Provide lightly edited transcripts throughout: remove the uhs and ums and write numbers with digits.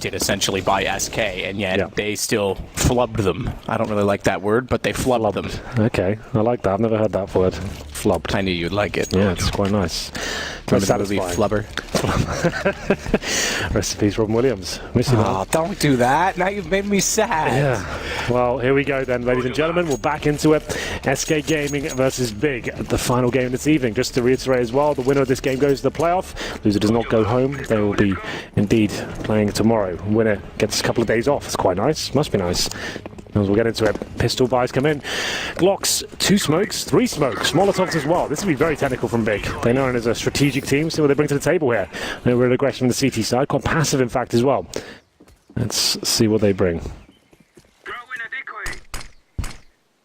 drafted essentially by SK, and yet they still flubbed them. I don't really like that word, but they flubbed them. Okay, I like that. I've never heard that word. Flubbed. I knew you'd like it. Yeah, it's quite nice. Remember the movie Flubber? Recipes Robin Williams. Miss you, man. Don't do that. Now you've made me sad. Yeah. Well, here we go then, ladies and gentlemen. We're back into it. SK Gaming versus Big, the final game this evening. Just to reiterate as well, the winner of this game goes to the playoff. Loser does not go home. They will be indeed playing tomorrow. Winner gets a couple of days off. It's quite nice. Must be nice. As we'll get into it, pistol buys come in. Glocks, 2 smokes, 3 smokes, Molotovs as well. This will be very technical from Big. They're known as a strategic team. See what they bring to the table here. They're real aggression from the CT side, quite passive in fact as well. Let's see what they bring.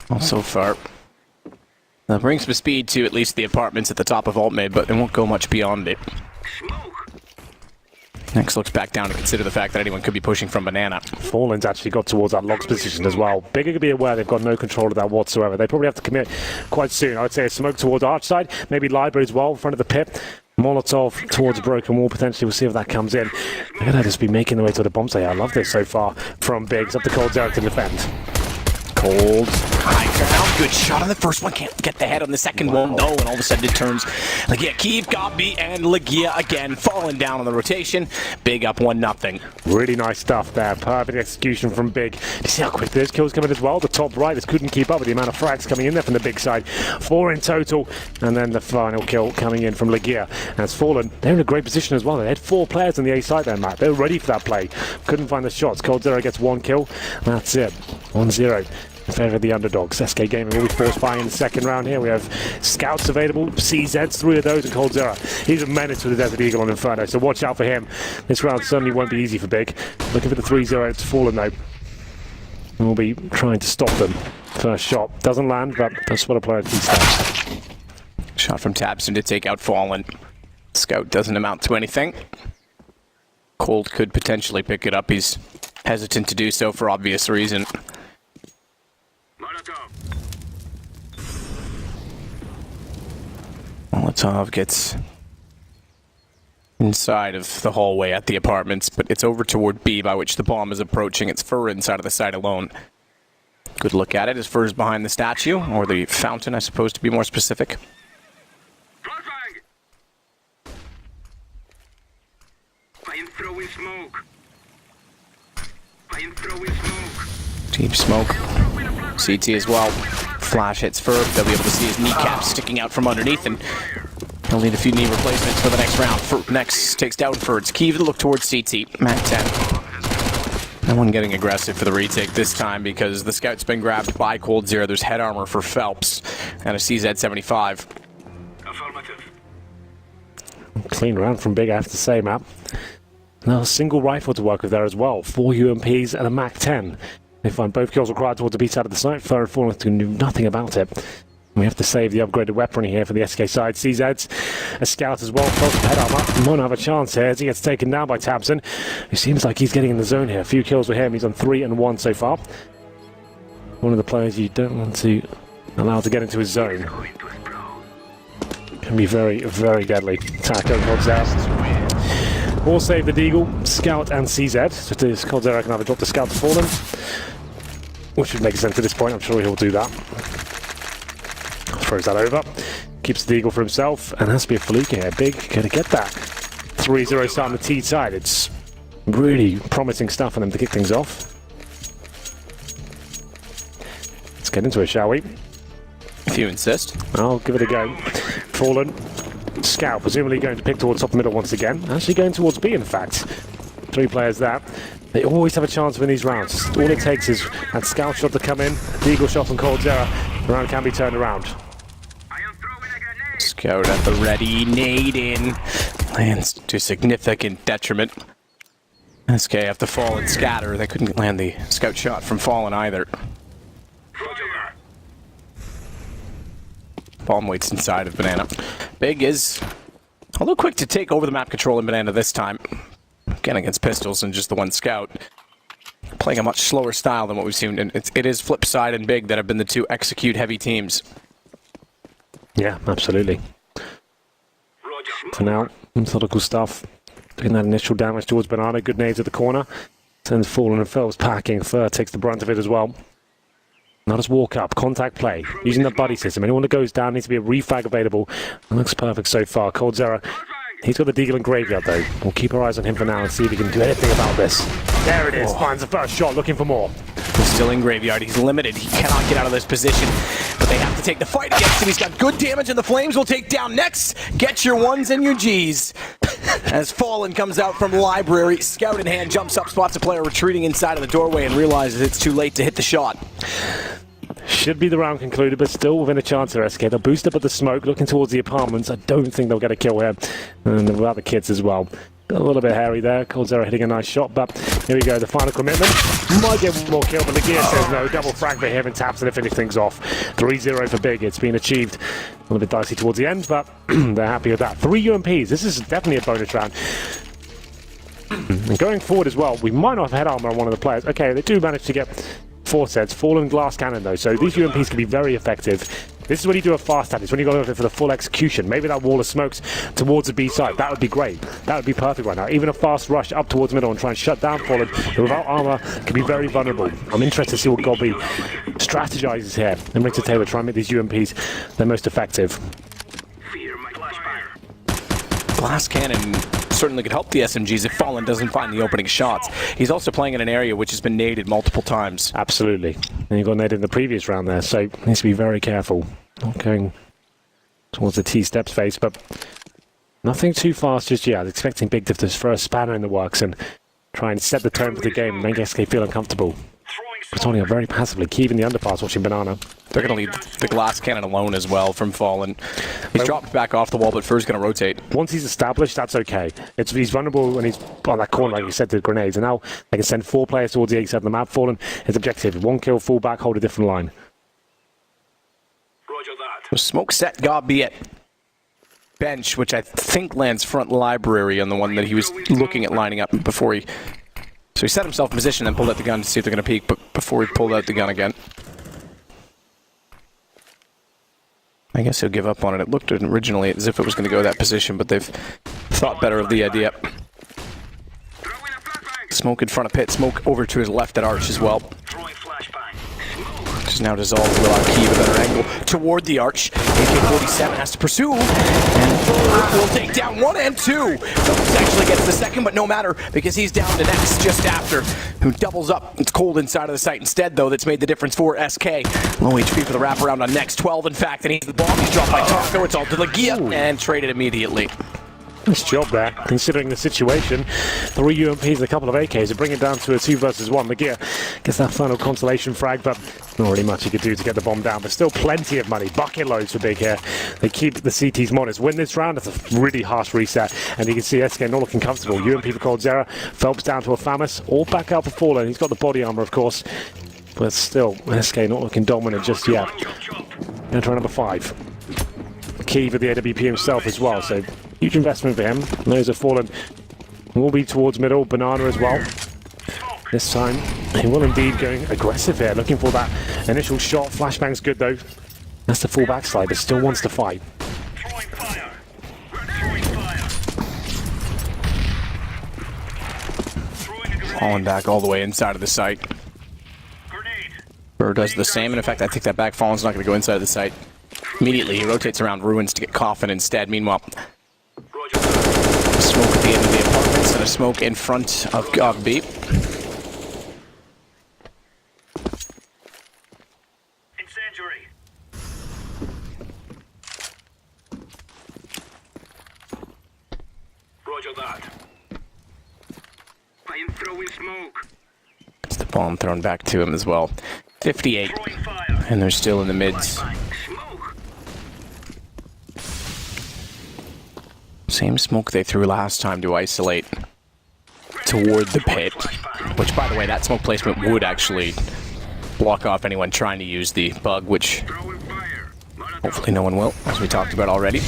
Well, so far, that brings some speed to at least the apartments at the top of alt mid, but it won't go much beyond it. Next looks back down to consider the fact that anyone could be pushing from Banana. Fallen's actually got towards that logs position as well. Big could be aware they've got no control of that whatsoever. They probably have to commit quite soon. I would say a smoke towards Arch side, maybe Library as well in front of the pit. Molotov towards Broken Wall potentially. We'll see if that comes in. They're going to just be making their way to the bomb site. I love this so far from Big. It's up to Cold Zero to defend. Cold. High ground. Good shot on the first one. Can't get the head on the second one. No, and all of a sudden it turns. Legia, Kiev, Gabi, and Legia again falling down on the rotation. Big up 1-0. Really nice stuff there. Perfect execution from Big. You see how quick those kills come in as well? The top right, this couldn't keep up with the amount of frags coming in there from the Big side. 4 in total. And then the final kill coming in from Legia. As Fallen, they're in a great position as well. They had 4 players on the A side there, Matt. They were ready for that play. Couldn't find the shots. Cold Zero gets 1 kill. That's it. 1-0. In favour of the underdogs. SK Gaming will be forced buying in the second round here. We have Scouts available, CZs, 3 of those, and Cold Zero. He's a menace with the Desert Eagle on Inferno, so watch out for him. This round certainly won't be easy for Big. Looking for the 3-0, it's Fallen though. And we'll be trying to stop them. First shot doesn't land, but that's what a player needs to. Shot from Tabson to take out Fallen. Scout doesn't amount to anything. Cold could potentially pick it up. He's hesitant to do so for obvious reason. Molotov gets inside of the hallway at the apartments, but it's over toward B, by which the bomb is approaching. It's Fur inside of the site alone. Good look at it as Fur's behind the statue, or the fountain, I suppose, to be more specific. Deep smoke. CT as well. Flash hits Fur. They'll be able to see his kneecaps sticking out from underneath, and he'll need a few knee replacements for the next round. Fur next takes down Fur. It's Kiev to look towards CT. Mac 10. No one getting aggressive for the retake this time because the Scout's been grabbed by Cold Zero. There's head armor for Phelps and a CZ-75. Clean round from Big, I have to say, Matt. Now a single rifle to work with there as well. 4 UMPs and a Mac 10. They find both kills required towards the B side of the site. Fur and Fallen can do nothing about it. We have to save the upgraded weaponry here for the SK side. CZ's a Scout as well. Falls head armor. Won't have a chance here as he gets taken down by Tabson. It seems like he's getting in the zone here. A few kills with him. He's on 3 and 1 so far. One of the players you don't want to allow to get into his zone. Can be very, very deadly. Taco Cold Zero. All save the Deagle, Scout and CZ. So this Cold Zero can either drop the Scout to Fallen, which would make sense at this point. I'm sure he'll do that. Throws that over. Keeps the Eagle for himself. And has to be a Feluca here. Big gonna get that. 3-0 start on the T side. It's really promising stuff for them to kick things off. Let's get into it, shall we? If you insist. I'll give it a go. Fallen. Scout presumably going to pick towards top middle once again. Actually going towards B, in fact. 3 players there. They always have a chance to win these rounds. All it takes is that Scout shot to come in, the Eagle shot from Cold Zero. The round can be turned around. Scout at the ready, nade in. Lands to significant detriment. SK have to fall and scatter. They couldn't land the Scout shot from Fallen either. Bomb waits inside of Banana. Big is a little quick to take over the map control in Banana this time. Again, against pistols and just the one Scout. Playing a much slower style than what we've seen. It is Flipside and Big that have been the 2 execute-heavy teams. Yeah, absolutely. For now, methodical stuff. Doing that initial damage towards Banana. Good nades at the corner. Sends Fallen and Phelps packing. Fur takes the brunt of it as well. Now just walk up, contact play, using the buddy system. Anyone that goes down needs to be a refag available. It looks perfect so far. Cold Zera, he's got the Deagle and Graveyard though. We'll keep our eyes on him for now and see if he can do anything about this. There it is, finds the first shot, looking for more. He's still in Graveyard, he's limited, he cannot get out of this position. But they have to take the fight against him, he's got good damage and the Flames will take down next. Get your ones and your Gs. As Fallen comes out from Library, scout in hand, jumps up, spots a player retreating inside of the doorway and realizes it's too late to hit the shot. Should be the round concluded, but still within a chance there, SK. They'll boost up at the smoke, looking towards the apartments. I don't think they'll get a kill here. And without the kids as well. A little bit hairy there. Cold Zera hitting a nice shot, but here we go. The final commitment. Might get one more kill, but the gear says no. Double frag for him and taps it to finish things off. 3-0 for Big. It's been achieved. A little bit dicey towards the end, but they're happy with that. 3 UMPs. This is definitely a bonus round. And going forward as well, we might not have head armor on one of the players. Okay, they do manage to get 4 sets. Fallen glass cannon though, so these UMPs can be very effective. This is when you do a fast tap. It's when you go over for the full execution. Maybe that wall of smokes towards the B side. That would be great. That would be perfect right now. Even a fast rush up towards middle and try and shut down Fallen, who without armor can be very vulnerable. I'm interested to see what Gobby strategizes here and makes a Taylor try and make these UMPs their most effective. Glass cannon certainly could help the SMGs if Fallen doesn't find the opening shots. He's also playing in an area which has been naded multiple times. Absolutely. And you got naded in the previous round there, so needs to be very careful. Not going towards the T-steps face, but nothing too fast just yet. I was expecting Big Diff to throw a spanner in the works and try and set the tone for the game and make SK feel uncomfortable. Patrolling up very passively, keeping the underpass, watching Banana. They're going to leave the glass cannon alone as well from Fallen. He's dropped back off the wall, but Fur's going to rotate. Once he's established, that's okay. He's vulnerable when he's on that corner, like you said, to the grenades. And now they can send 4 players towards the A side of the map. Fallen, his objective, 1 kill, fall back, hold a different line. Roger that. Smoke set Gobby at bench, which I think lands front library on the one that he was looking at lining up before he... So he set himself in position, then pulled out the gun to see if they're going to peek, but before he pulled out the gun again. I guess he'll give up on it. It looked originally as if it was going to go that position, but they've thought better of the idea. Smoke in front of pit, smoke over to his left at arch as well. Which is now dissolved to allow Key a better angle toward the arch. AK-47 has to pursue, and Fuller will take down 1 and 2. Phillips actually gets the second, but no matter, because he's down to next just after, who doubles up. It's cold inside of the site instead, though. That's made the difference for SK. Low HP for the wraparound on next 12, in fact, and he's the bomb. He's dropped by Taco. It's all to Lagia, and traded immediately. Nice job there, considering the situation. 3 UMPs and a couple of AKs to bring it down to a 2 versus 1. Lagia gets that final consolation frag, but not really much he could do to get the bomb down. But still plenty of money. Bucket loads for Big here. They keep the CTs modest. Win this round, it's a really harsh reset. And you can see SK not looking comfortable. UMP for Cold Zera. Phelps down to a Famus. All back out for Fallen. He's got the body armor, of course. But still, SK not looking dominant just yet. Going to try number 5. Key for the AWP himself as well. So huge investment for him. Those have Fallen. Will be towards middle. Banana as well. This time, he will indeed going aggressive here, looking for that initial shot. Flashbang's good though. That's the full backslide, but still wants to fight. Falling back all the way inside of the site. Burr does the same, and in fact, I take that back. Fallen's not going to go inside of the site. Immediately, he rotates around Ruins to get Coffin instead. Meanwhile, smoke at the end of the apartments and a smoke in front of B. Incendiary. Roger that. I am throwing smoke. It's the bomb thrown back to him as well. 58, and they're still in the mids. Same smoke they threw last time to isolate toward the pit, which, by the way, that smoke placement would actually block off anyone trying to use the bug, which hopefully no one will, as we talked about already.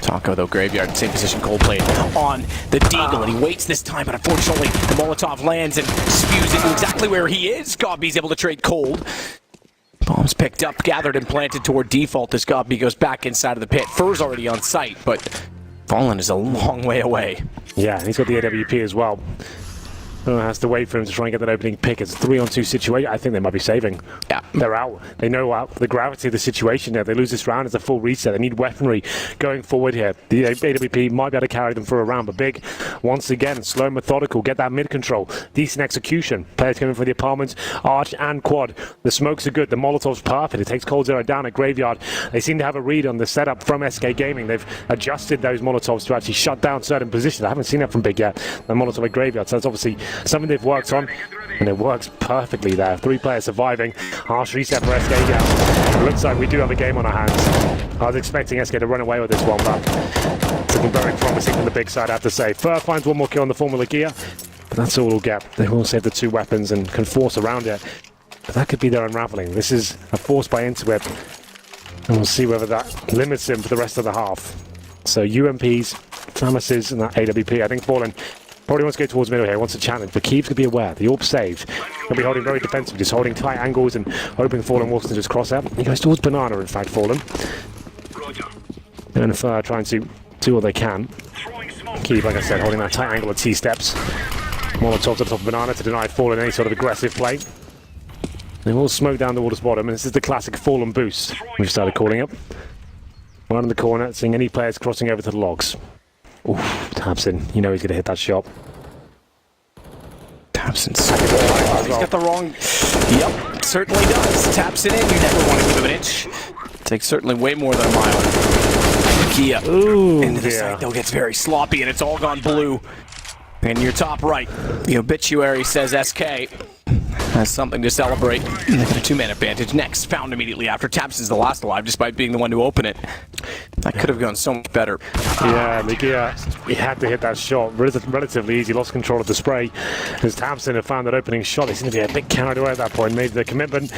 Taco, though, Graveyard, same position, cold plate on the Deagle, and he waits this time, but unfortunately the Molotov lands and spews into exactly where he is. Gobby's able to trade cold. Bombs picked up, gathered, and planted toward default as Gobby goes back inside of the pit. Fur's already on site, but Fallen is a long way away. Yeah, and he's got the AWP as well. Has to wait for him to try and get that opening pick. It's a 3-on-2 situation. I think they might be saving. Yeah. They're out. They know the gravity of the situation there. They lose this round. It's a full reset. They need weaponry going forward here. The AWP might be able to carry them for a round, but Big, once again, slow and methodical. Get that mid control. Decent execution. Players coming for the apartments. Arch and Quad. The smokes are good. The Molotov's perfect. It takes Cold Zero down at Graveyard. They seem to have a read on the setup from SK Gaming. They've adjusted those Molotovs to actually shut down certain positions. I haven't seen that from Big yet. The Molotov at Graveyard. So that's obviously something they've worked on, and it works perfectly there. 3 players surviving. Harsh reset for SK now. It looks like we do have a game on our hands. I was expecting SK to run away with this one, but it's looking very promising from the Big side, I have to say. Fur finds one more kill on the Formula Gear, but that's all we'll get. They will save the 2 weapons and can force around it. But that could be their unraveling. This is a force by Intuit, and we'll see whether that limits him for the rest of the half. So UMPs, Flamuses, and that AWP. I think Fallen probably wants to go towards middle here, wants to challenge, but Keeves could be aware. The AWP saved. He'll be holding very defensive, just holding tight angles and hoping Fallen walks into his cross out. He goes towards Banana, in fact, Fallen. And Fur trying to do what they can. Keeves, like I said, holding that tight angle at T-steps. Molotov to the top of Banana to deny Fallen any sort of aggressive play. They will smoke down towards bottom, and this is the classic Fallen boost we've started calling it. Right in the corner, seeing any players crossing over to the logs. Oof, Tabson, you know he's going to hit that shot. Tabson's he's got the wrong... Yep, certainly does. Taps it in, you never want to give him an inch. Takes certainly way more than a mile. Kia into the site, though, gets very sloppy, and it's all gone blue. And your top right, the obituary says SK has something to celebrate. They got a 2-man advantage. Next, found immediately after. Tabson's the last alive, despite being the one to open it. That could have gone so much better. Yeah, Ligia, he had to hit that shot. Relatively easy, lost control of the spray. As Tabson had found that opening shot, they seemed to be a bit carried away at that point. Made the commitment.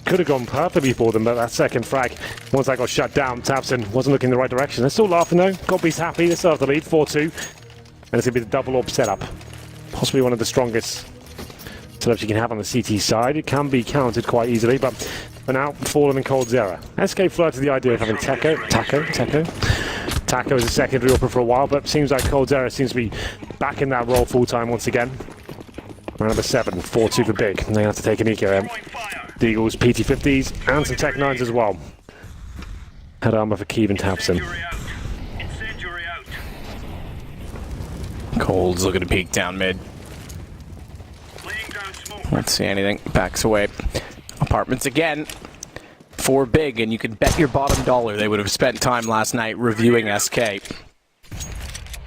Could have gone perfectly for them, but that second frag, once that got shut down, Tabson wasn't looking in the right direction. They're still laughing though. Godby's happy. They still have the lead, 4-2. And it's going to be the double AWP setup. Possibly one of the strongest setups you can have on the CT side. It can be countered quite easily, but for now, Fallen and Cold Zero. SK flirted the idea of having Taco as a secondary AWPer for a while, but seems like Cold Zero seems to be back in that role full-time once again. Round number 7, 4-2 for Big. And they have to take an eco in. Deagles, PT-50s, and some Tech 9s as well. Head armor for Keeve and Tabson. Cold's looking to peek down mid. Let's see anything. Backs away. Apartments again. For Big, and you can bet your bottom dollar they would have spent time last night reviewing SK.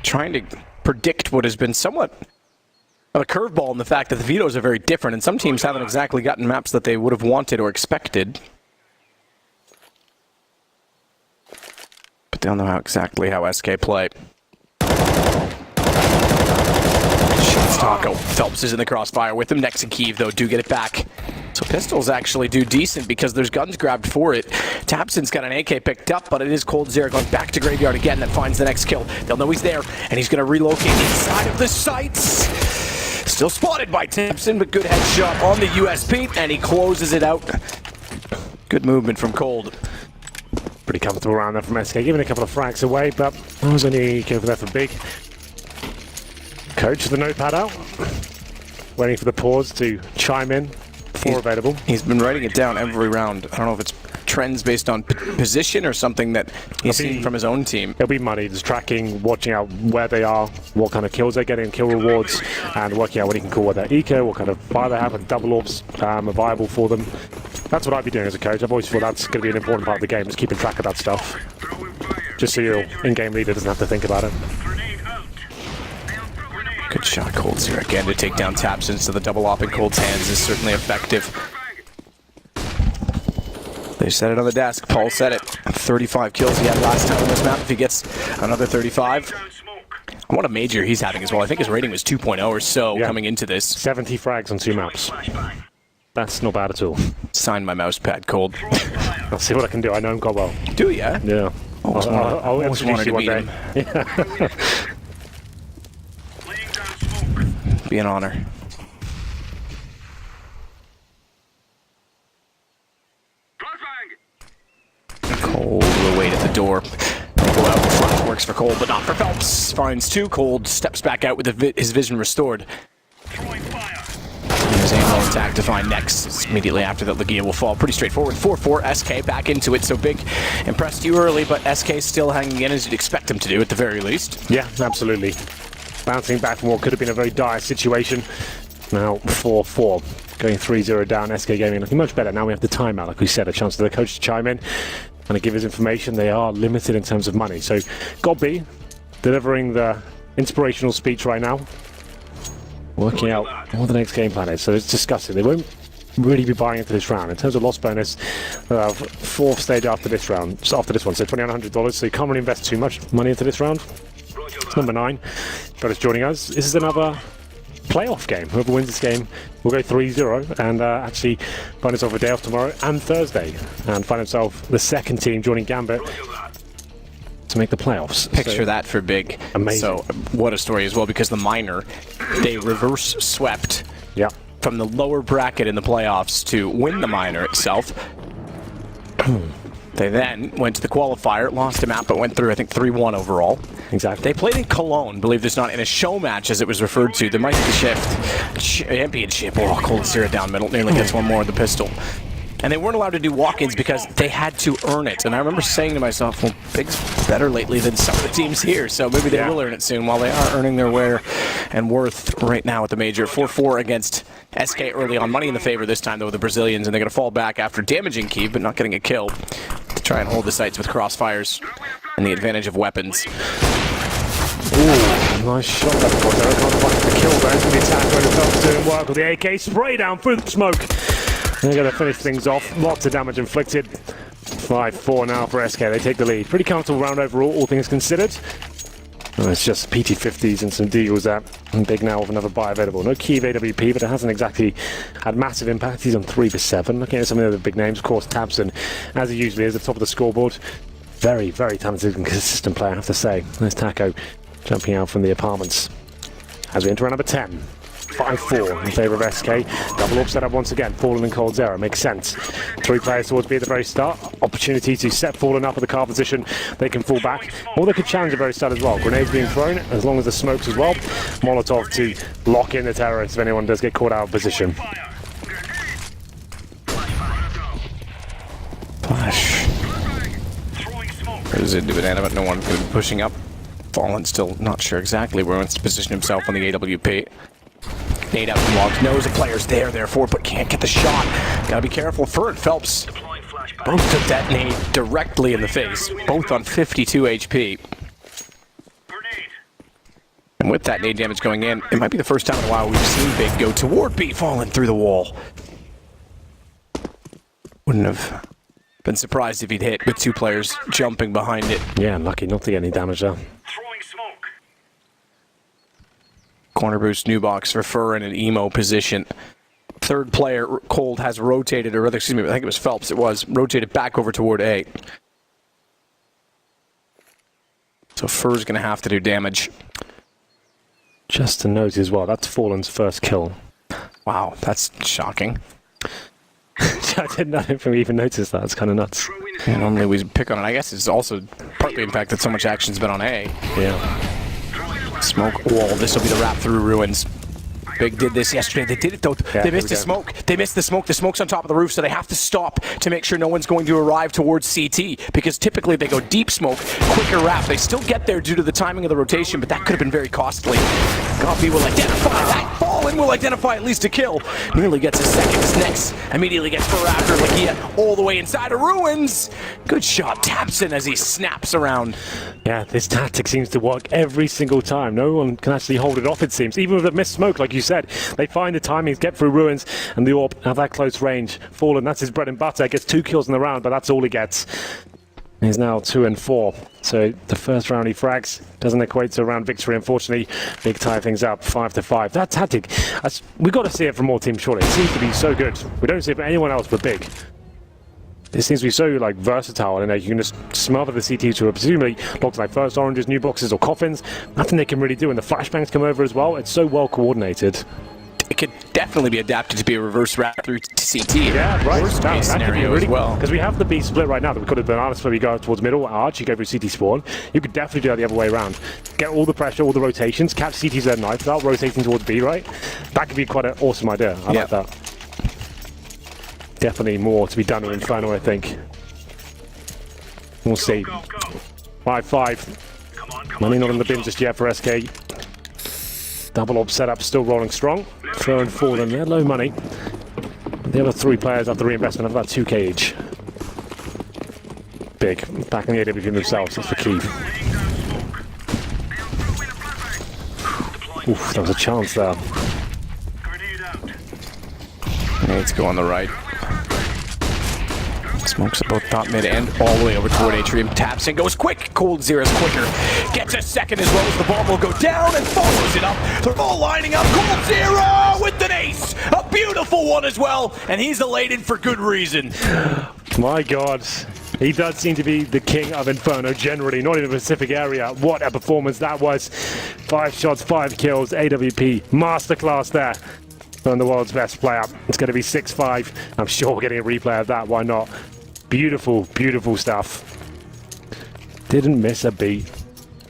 Trying to predict what has been somewhat of a curveball in the fact that the vetoes are very different, and some teams haven't exactly gotten maps that they would have wanted or expected. But they'll know exactly how SK play. Taco. Phelps is in the crossfire with him. Next to Keeve, though, do get it back. So pistols actually do decent because there's guns grabbed for it. Tabson's got an AK picked up, but it is Cold Zero going back to Graveyard again that finds the next kill. They'll know he's there, and he's going to relocate inside of the sights. Still spotted by Tabson, but good headshot on the USP, and he closes it out. Good movement from Cold. Pretty comfortable around there from SK, giving a couple of frags away, but that was only going for there for Big. Coach with the notepad out, waiting for the pause to chime in before available. He's been writing it down every round. I don't know if it's trends based on position or something that he's seen from his own team. It'll be money, just tracking, watching out where they are, what kind of kills they're getting, kill rewards, and working out what he can call what their eco, what kind of fire they have, and double AWPs are viable for them. That's what I'd be doing as a coach. I've always thought that's going to be an important part of the game, is keeping track of that stuff. Just so your in-game leader doesn't have to think about it. Good shot, Cold Zero again to take down Tabson, so the double op in Cold's hands is certainly effective. They set it on the desk. Paul said it. 35 kills he had last time on this map. If he gets another 35, and what a major he's having as well. I think his rating was 2.0 or so coming into this. 70 frags on 2 maps. That's not bad at all. Sign my mouse pad, Cold. I'll see what I can do. I know him quite well. Do ya? Yeah. I'll introduce you one day. Yeah. Be an honor. Cold will wait at the door. Go out. Flash works for Cold, but not for Phelps. Finds two. Cold steps back out with his vision restored. Throwing fire. There's Ammo attack to find next. Immediately after that, Legia will fall. Pretty straightforward. 4-4, SK back into it. So Big impressed you early, but SK still hanging in as you'd expect him to do at the very least. Yeah, absolutely. Bouncing back from what could have been a very dire situation. Now 4-4. Going 3-0 down. SK Gaming looking much better. Now we have the timeout, like we said. A chance for the coach to chime in and to give his information. They are limited in terms of money. So Godby delivering the inspirational speech right now. Working out what the next game plan is. So it's discussing. They won't really be buying into this round. In terms of loss bonus, fourth stage after this round, so after this one, so $2,900. So you can't really invest too much money into this round. It's number 9. But it's joining us. This is another playoff game. Whoever wins this game will go 3-0 and actually find himself a day off tomorrow and Thursday and find himself the second team joining Gambit to make the playoffs. Picture that for Big. Amazing. So what a story as well, because the minor, they reverse swept from the lower bracket in the playoffs to win the minor itself. They then went to the qualifier, lost a map, but went through, I think, 3-1 overall. Exactly. They played in Cologne, believe this or not, in a show match, as it was referred to. There might be the shift. Championship. Oh, Cold Sierra down middle. Nearly gets one more with the pistol. And they weren't allowed to do walk-ins because they had to earn it. And I remember saying to myself, well, Big's better lately than some of the teams here, so maybe they will earn it soon, while they are earning their wear and worth right now at the major. 4-4 against SK early on. Money in the favor this time, though, with the Brazilians, and they're going to fall back after damaging Kiev, but not getting a kill, to try and hold the sights with crossfires and the advantage of weapons. Ooh, nice shot there before Derek can't find the kill there. The attack going to Phelps doing work with the AK. Spray down through the smoke. They're going to finish things off. Lots of damage inflicted. 5-4 now for SK. They take the lead. Pretty comfortable round overall, all things considered. And it's just PT50s and some deals there. And Big now with another buy available. No Kiev AWP, but it hasn't exactly had massive impact. He's on 3-7. Looking at some of the big names, of course, Tabson, as he usually is, at the top of the scoreboard. Very, very talented and consistent player, I have to say. There's Taco jumping out from the apartments. As we enter round number 10. 5-4 in favour of SK. Double up set up once again. Fallen and Cold Zero. Makes sense. 3 players towards B at the very start. Opportunity to set Fallen up at the car position. They can fall back. Or they could challenge the very start as well. Grenades being thrown, as long as the smokes as well. Molotov to lock in the terrorists if anyone does get caught out of position. Flash. Goes into inanimate. No one could be pushing up. Fallen still not sure exactly where he wants to position himself on the AWP. Nade out from logs, knows a player's there, therefore, but can't get the shot. Gotta be careful. Fur and Phelps both took that nade directly in the face, both on 52 HP. And with that nade damage going in, it might be the first time in a while we've seen Big go toward B, falling through the wall. Wouldn't have been surprised if he'd hit with 2 players jumping behind it. Yeah, lucky not to get any damage there. Throwing smoke. Corner boost, new box for Fur in an emo position. Third player, Cold, has rotated, or rather, excuse me, I think it was Phelps, rotated back over toward A. So Fur's going to have to do damage. Just to note as well, that's Fallen's first kill. Wow, that's shocking. I didn't even notice that. It's kind of nuts. Yeah, normally we pick on it. I guess it's also partly the fact that so much action's been on A. Yeah. Smoke wall. This will be the wrap through ruins. Big did this yesterday. They did it though. Yeah, they missed the smoke. They missed the smoke. The smoke's on top of the roof, so they have to stop to make sure no one's going to arrive towards CT, because typically they go deep smoke, quicker wrap. They still get there due to the timing of the rotation, but that could have been very costly. Godby will identify that. Fallen will identify at least a kill. Nearly gets a second. Next immediately gets Fur after Legia all the way inside of ruins. Good shot. Tabson as he snaps around. Yeah, this tactic seems to work every single time. No one can actually hold it off, it seems. Even with a missed smoke, like you said, they find the timings, get through ruins, and the AWP at that close range. Fallen, that's his bread and butter. Gets 2 kills in the round, but that's all he gets. He's now 2-4. So the first round he frags doesn't equate to a round victory, unfortunately. Big tie things up, 5-5. That tactic, we've got to see it from more teams, surely. It seems to be so good. We don't see it from anyone else but Big. It seems to be so versatile, and you can just smother the CT to presumably blocks like first oranges, new boxes, or coffins. Nothing they can really do, and the flashbangs come over as well. It's so well coordinated. it could definitely be adapted to be a reverse route through to CT. Yeah, right. Worst case That could be scenario really as well. because we have the B split right now that we could have done honest where we go towards middle, arch, you go through CT spawn. You could definitely do that the other way around. Get all the pressure, all the rotations, catch CT's Z knife without rotating towards B, right? That could be quite an awesome idea. I like that. Definitely more to be done with Inferno, I think. We'll see. Go, go. 5-5. Come on, come Money on. not in the bin just yet for SK. Double orb setup still rolling strong. 3 and 4 then they're low money. The other 3 players have the reinvestment of about 2k each. Big. Back in the AWP themselves, that's the key. Oof, that was a chance there. Grenade out. Needs to go on the right. Smokes at both top mid and all the way over toward Atrium. Taps and goes quick. Cold Zero's quicker. Gets a second as well as the bomb will go down and follows it up. They're all lining up. Cold Zero with an ace. A beautiful one as well. And he's elated for good reason. My God. He does seem to be the king of Inferno generally, not in the Pacific area. What a performance that was. 5 shots, 5 kills, AWP. Masterclass there from the world's best player. It's going to be 6-5. I'm sure we're getting a replay of that. Why not? Beautiful, beautiful stuff. Didn't miss a beat.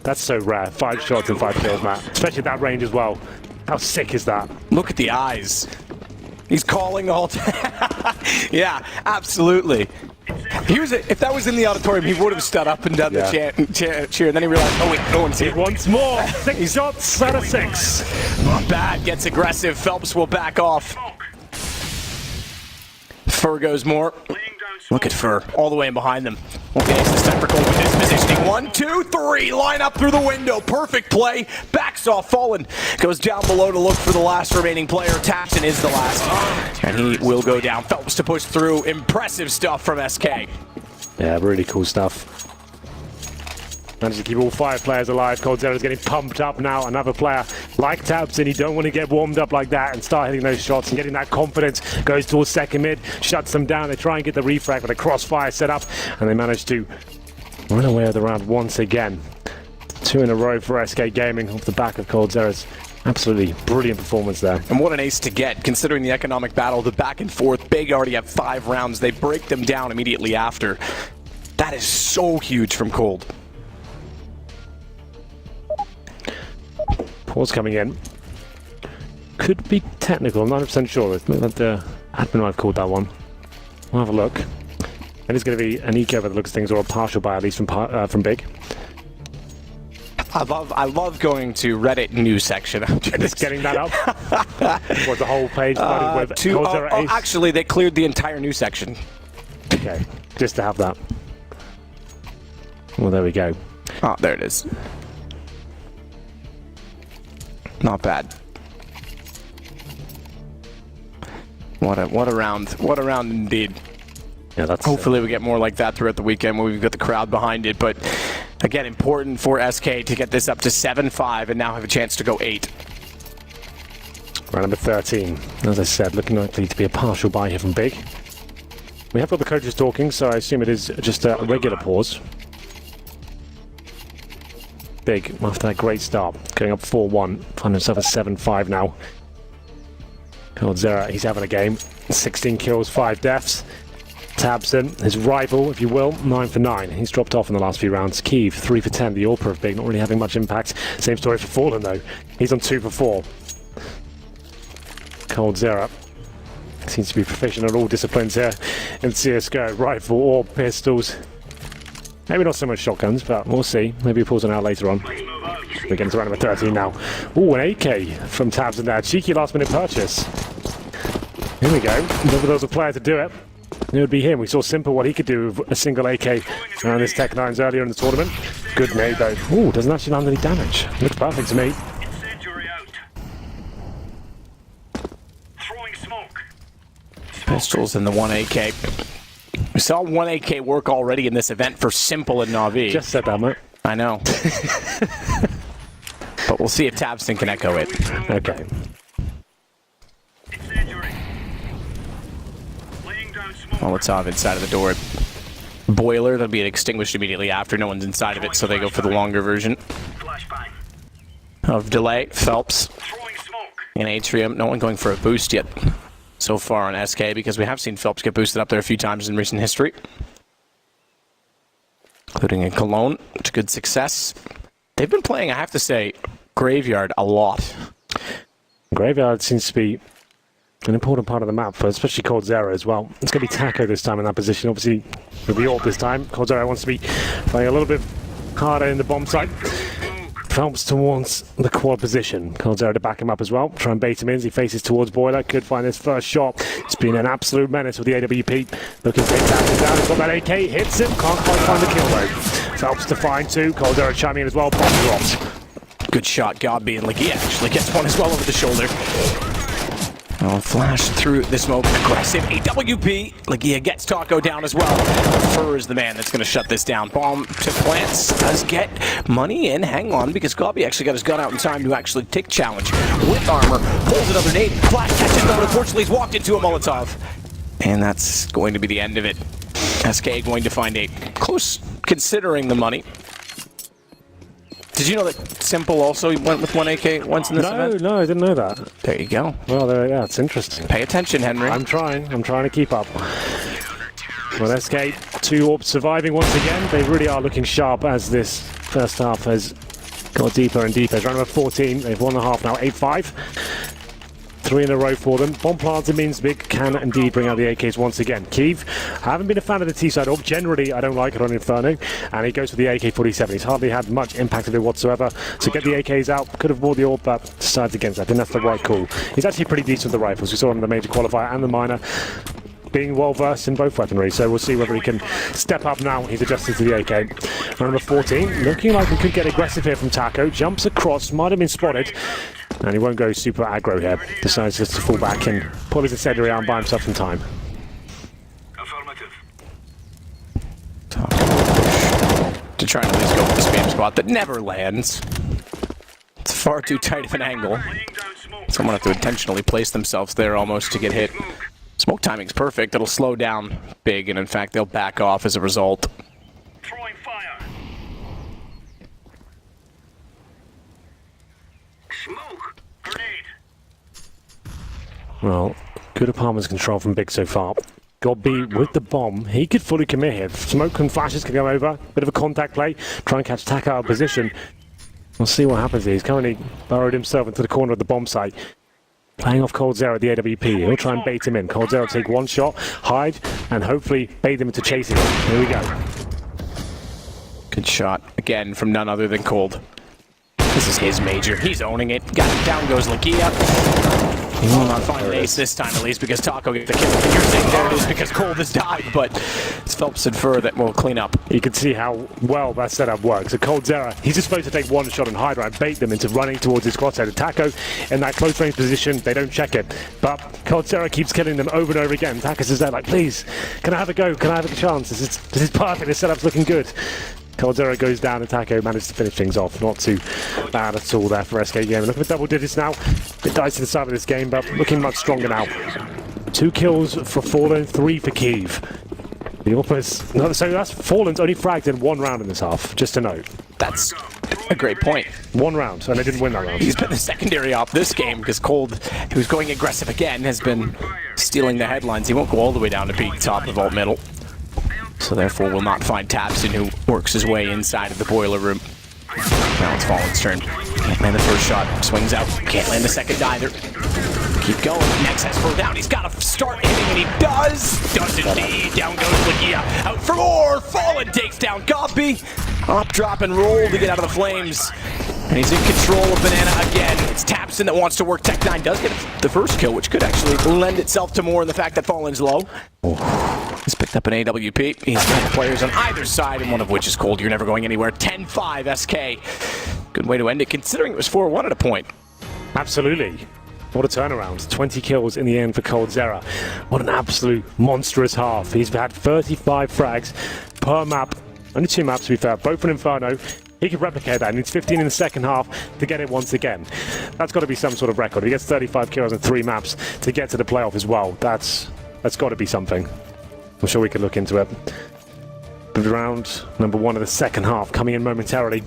That's so rare. 5 shots and 5 kills, Matt. Especially at that range as well. How sick is that? Look at the eyes. He's calling the whole time. Yeah, absolutely. He was. If that was in the auditorium, he would have stood up and done the cheer. And then he realized, oh wait, no one's here. Once more, 6 shots out of 6. Not bad. Gets aggressive. Phelps will back off. Fur goes more. Look at Fur, all the way in behind them. Okay, this time for Cold with his positioning. 1, 2, 3, line up through the window. Perfect play. Backs off, Fallen. Goes down below to look for the last remaining player. Tapson is the last. And he will go down. Phelps to push through. Impressive stuff from SK. Yeah, really cool stuff. Managed to keep all 5 players alive. Cold Zero is getting pumped up now. Another player like Tabson, you don't want to get warmed up like that and start hitting those shots and getting that confidence. Goes towards second mid, shuts them down. They try and get the refrag with a crossfire set up, and they manage to run away with the round once again. 2 in a row for SK Gaming off the back of Cold Zero's absolutely brilliant performance there. And what an ace to get, considering the economic battle, the back and forth. Big already have 5 rounds. They break them down immediately after. That is so huge from Cold. Pause coming in. Could be technical, I'm not 100% sure. The admin might have called that one. We'll have a look. And it's going to be an eco by the looks of things, or a partial buy at least from Big. I love going to Reddit news section. Just getting that up. Was the whole page flooded with Cold Zero Ace? Actually, they cleared the entire news section. Okay, just to have that. Well, there we go. Oh, there it is. Not bad. What a round. What a round indeed. Yeah, that's hopefully we get more like that throughout the weekend when we've got the crowd behind it. But again, important for SK to get this up to 7-5 and now have a chance to go 8. Round number 13. As I said, looking likely to be a partial buy here from Big. We have got the coaches talking, so I assume it is just a regular pause. Big, after that great start, going up 4-1, find himself at 7-5 now. Cold Zero, he's having a game. 16 kills, 5 deaths. Tabson, his rival, if you will, 9 for 9. He's dropped off in the last few rounds. Kiev, 3 for 10. The AWP of Big, not really having much impact. Same story for Fallen, though. He's on 2 for 4. Cold Zero seems to be proficient at all disciplines here in CSGO. Rifle or pistols. Maybe not so much shotguns, but we'll see. Maybe we'll pause it out later on. We're getting to round number 13 now. Ooh, an AK from Tabson there. Cheeky last-minute purchase. Here we go. If there was a player to do it, it would be him. We saw Simple what he could do with a single AK around his Tech 9s earlier in the tournament. Good nade, though. Ooh, doesn't actually land any damage. Looks perfect to me. Incendiary out. Throwing smoke. Pistols and the 1 AK. We saw 1 AK work already in this event for Simple and Na'Vi. Just said that, mate. I know. But we'll see if Tabson can echo it. Okay. Incendiary. Laying down smoke. Well, it's off inside of the door. Boiler, that'll be extinguished immediately after. No one's inside of it, so they go for the longer version Flashbang. of delay. Phelps. Throwing smoke. And Atrium, no one going for a boost yet so far on SK, because we have seen Phelps get boosted up there a few times in recent history, including in Cologne, to good success. They've been playing, I have to say, Graveyard a lot. Graveyard seems to be an important part of the map, for especially Cold Zero as well. It's going to be Taco this time in that position. Obviously, with the AWP this time, Cold Zero wants to be playing a little bit harder in the bomb site. Phelps towards the quad position. Cold Zero to back him up as well. Try and bait him in as he faces towards Boiler. Could find his first shot. It's been an absolute menace with the AWP. Looking to take that down. He's got that AK. Hits him. Can't quite find the kill though. Phelps to find two. Cold Zero chiming in as well. Bomb dropped. Good shot, Godby, and Legia actually gets one as well over the shoulder. Oh, flash through the smoke. Aggressive AWP. Legia gets Taco down as well. Fur is the man that's going to shut this down. Bomb to plants. Does get money in. Hang on, because Godby actually got his gun out in time to actually take challenge with armor. Pulls another nade. Flash catches, but unfortunately he's walked into a Molotov. And that's going to be the end of it. SK going to find a close, considering the money. Did you know that Simple also went with 1 AK once in this event? No, I didn't know that. There you go. Well, yeah, it's interesting. Pay attention, Henry. I'm trying to keep up. Well, SK, 2 AWPs surviving once again. They really are looking sharp as this first half has got deeper and deeper. It's round number 14. They've won the half now, 8-5. 3 in a row for them. Bomb planter means Big can indeed bring out the AKs once again. Kiev, I haven't been a fan of the T-side AWP. Generally, I don't like it on Inferno. And he goes for the AK-47. He's hardly had much impact of it whatsoever. So get the AKs out. Could have bought the AWP, but decides against that. I think that's the right call. He's actually pretty decent with the rifles. We saw him in the major qualifier and the minor, being well versed in both weaponry, so we'll see whether he can step up now. He's adjusted to the AK. Round number 14, looking like we could get aggressive here from Taco. Jumps across, might have been spotted, and he won't go super aggro here. Decides just to fall back and pull his incendiary out and buy himself some time. Affirmative. To try and at least go for the spam spot that never lands. It's far too tight of an angle. Laying down smoke. Someone have to intentionally place themselves there almost to get hit. Smoke timing's perfect. It'll slow down Big, and in fact, they'll back off as a result. Throwing fire. Smoke. Grenade. Well, good apartments control from Big so far. Godby with the bomb, he could fully commit here. Smoke and flashes can go over. Bit of a contact play. Try and catch Taco out of position. We'll see what happens here. He's currently burrowed himself into the corner of the bomb site. Playing off Cold Zero at the AWP. He'll try and bait him in. Cold Zero will take one shot, hide, and hopefully bait him into chasing him. Here we go. Good shot again from none other than Cold. This is his major. He's owning it. Got it. Down goes Legia. He will not find an ace this time, at least, because Taco gets the kill. And you're saying there it is because Cold has died, but it's Phelps and Fur that will clean up. You can see how well that setup works. So Cold Zero, he's just supposed to take one shot and hide and bait them into running towards his crosshair. Taco in that close range position, they don't check it. But Cold Zero keeps killing them over and over again. Taco's is there like, please, can I have a go? Can I have a chance? This is perfect. This setup's looking good. Cold Zero goes down and Taco manages to finish things off. Not too bad at all there for SK Game. Looking for double digits now. Bit dicey to the start of this game, but looking much stronger now. 2 kills for Fallen, 3 for Kiev. The Orpus, no, so that's Fallen's only fragged in 1 round in this half, just to note. That's a great point. 1 round, and they didn't win that round. He's been the secondary op this game because Cold, who's going aggressive again, has been stealing the headlines. He won't go all the way down to beat top of alt middle. So therefore will not find Tapson, who works his way inside of the boiler room. Now it's Fallen's turn. Can't land the first shot. Swings out. Can't land the second either. Keep going. Next has Fur down. He's got to start hitting, and he does. Does indeed. Down goes Legia. Out for more. Fallen takes down Godby. Up, drop, and roll to get out of the flames. And he's in control of Banana again. It's Tapson that wants to work. Tech9 does get the first kill, which could actually lend itself to more in the fact that Fallen's low. He's picked up an AWP. He's got players on either side, and one of which is Cold. You're never going anywhere. 10-5 SK. Good way to end it, considering it was 4-1 at a point. Absolutely. What a turnaround. 20 kills in the end for Cold Zero. What an absolute monstrous half. He's had 35 frags per map. Only 2 maps, to be fair. Both from Inferno. He could replicate that. He needs 15 in the second half to get it once again. That's got to be some sort of record. He gets 35 kills in 3 maps to get to the playoff as well. That's got to be something. I'm sure we could look into it. But round number 1 of the second half coming in momentarily.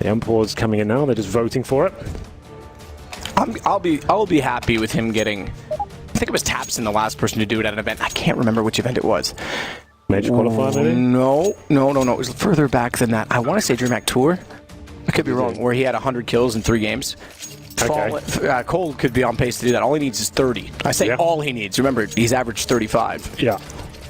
The Empire's coming in now. They're just voting for it. I'll be happy with him getting. I think it was Tapson, the last person to do it at an event. I can't remember which event it was. Major qualifier, maybe? No. It was further back than that. I want to say DreamHack Tour. I could be wrong. Where he had 100 kills in 3 games. Okay. Cole could be on pace to do that. All he needs is 30. I say all he needs. Remember, he's averaged 35. Yeah.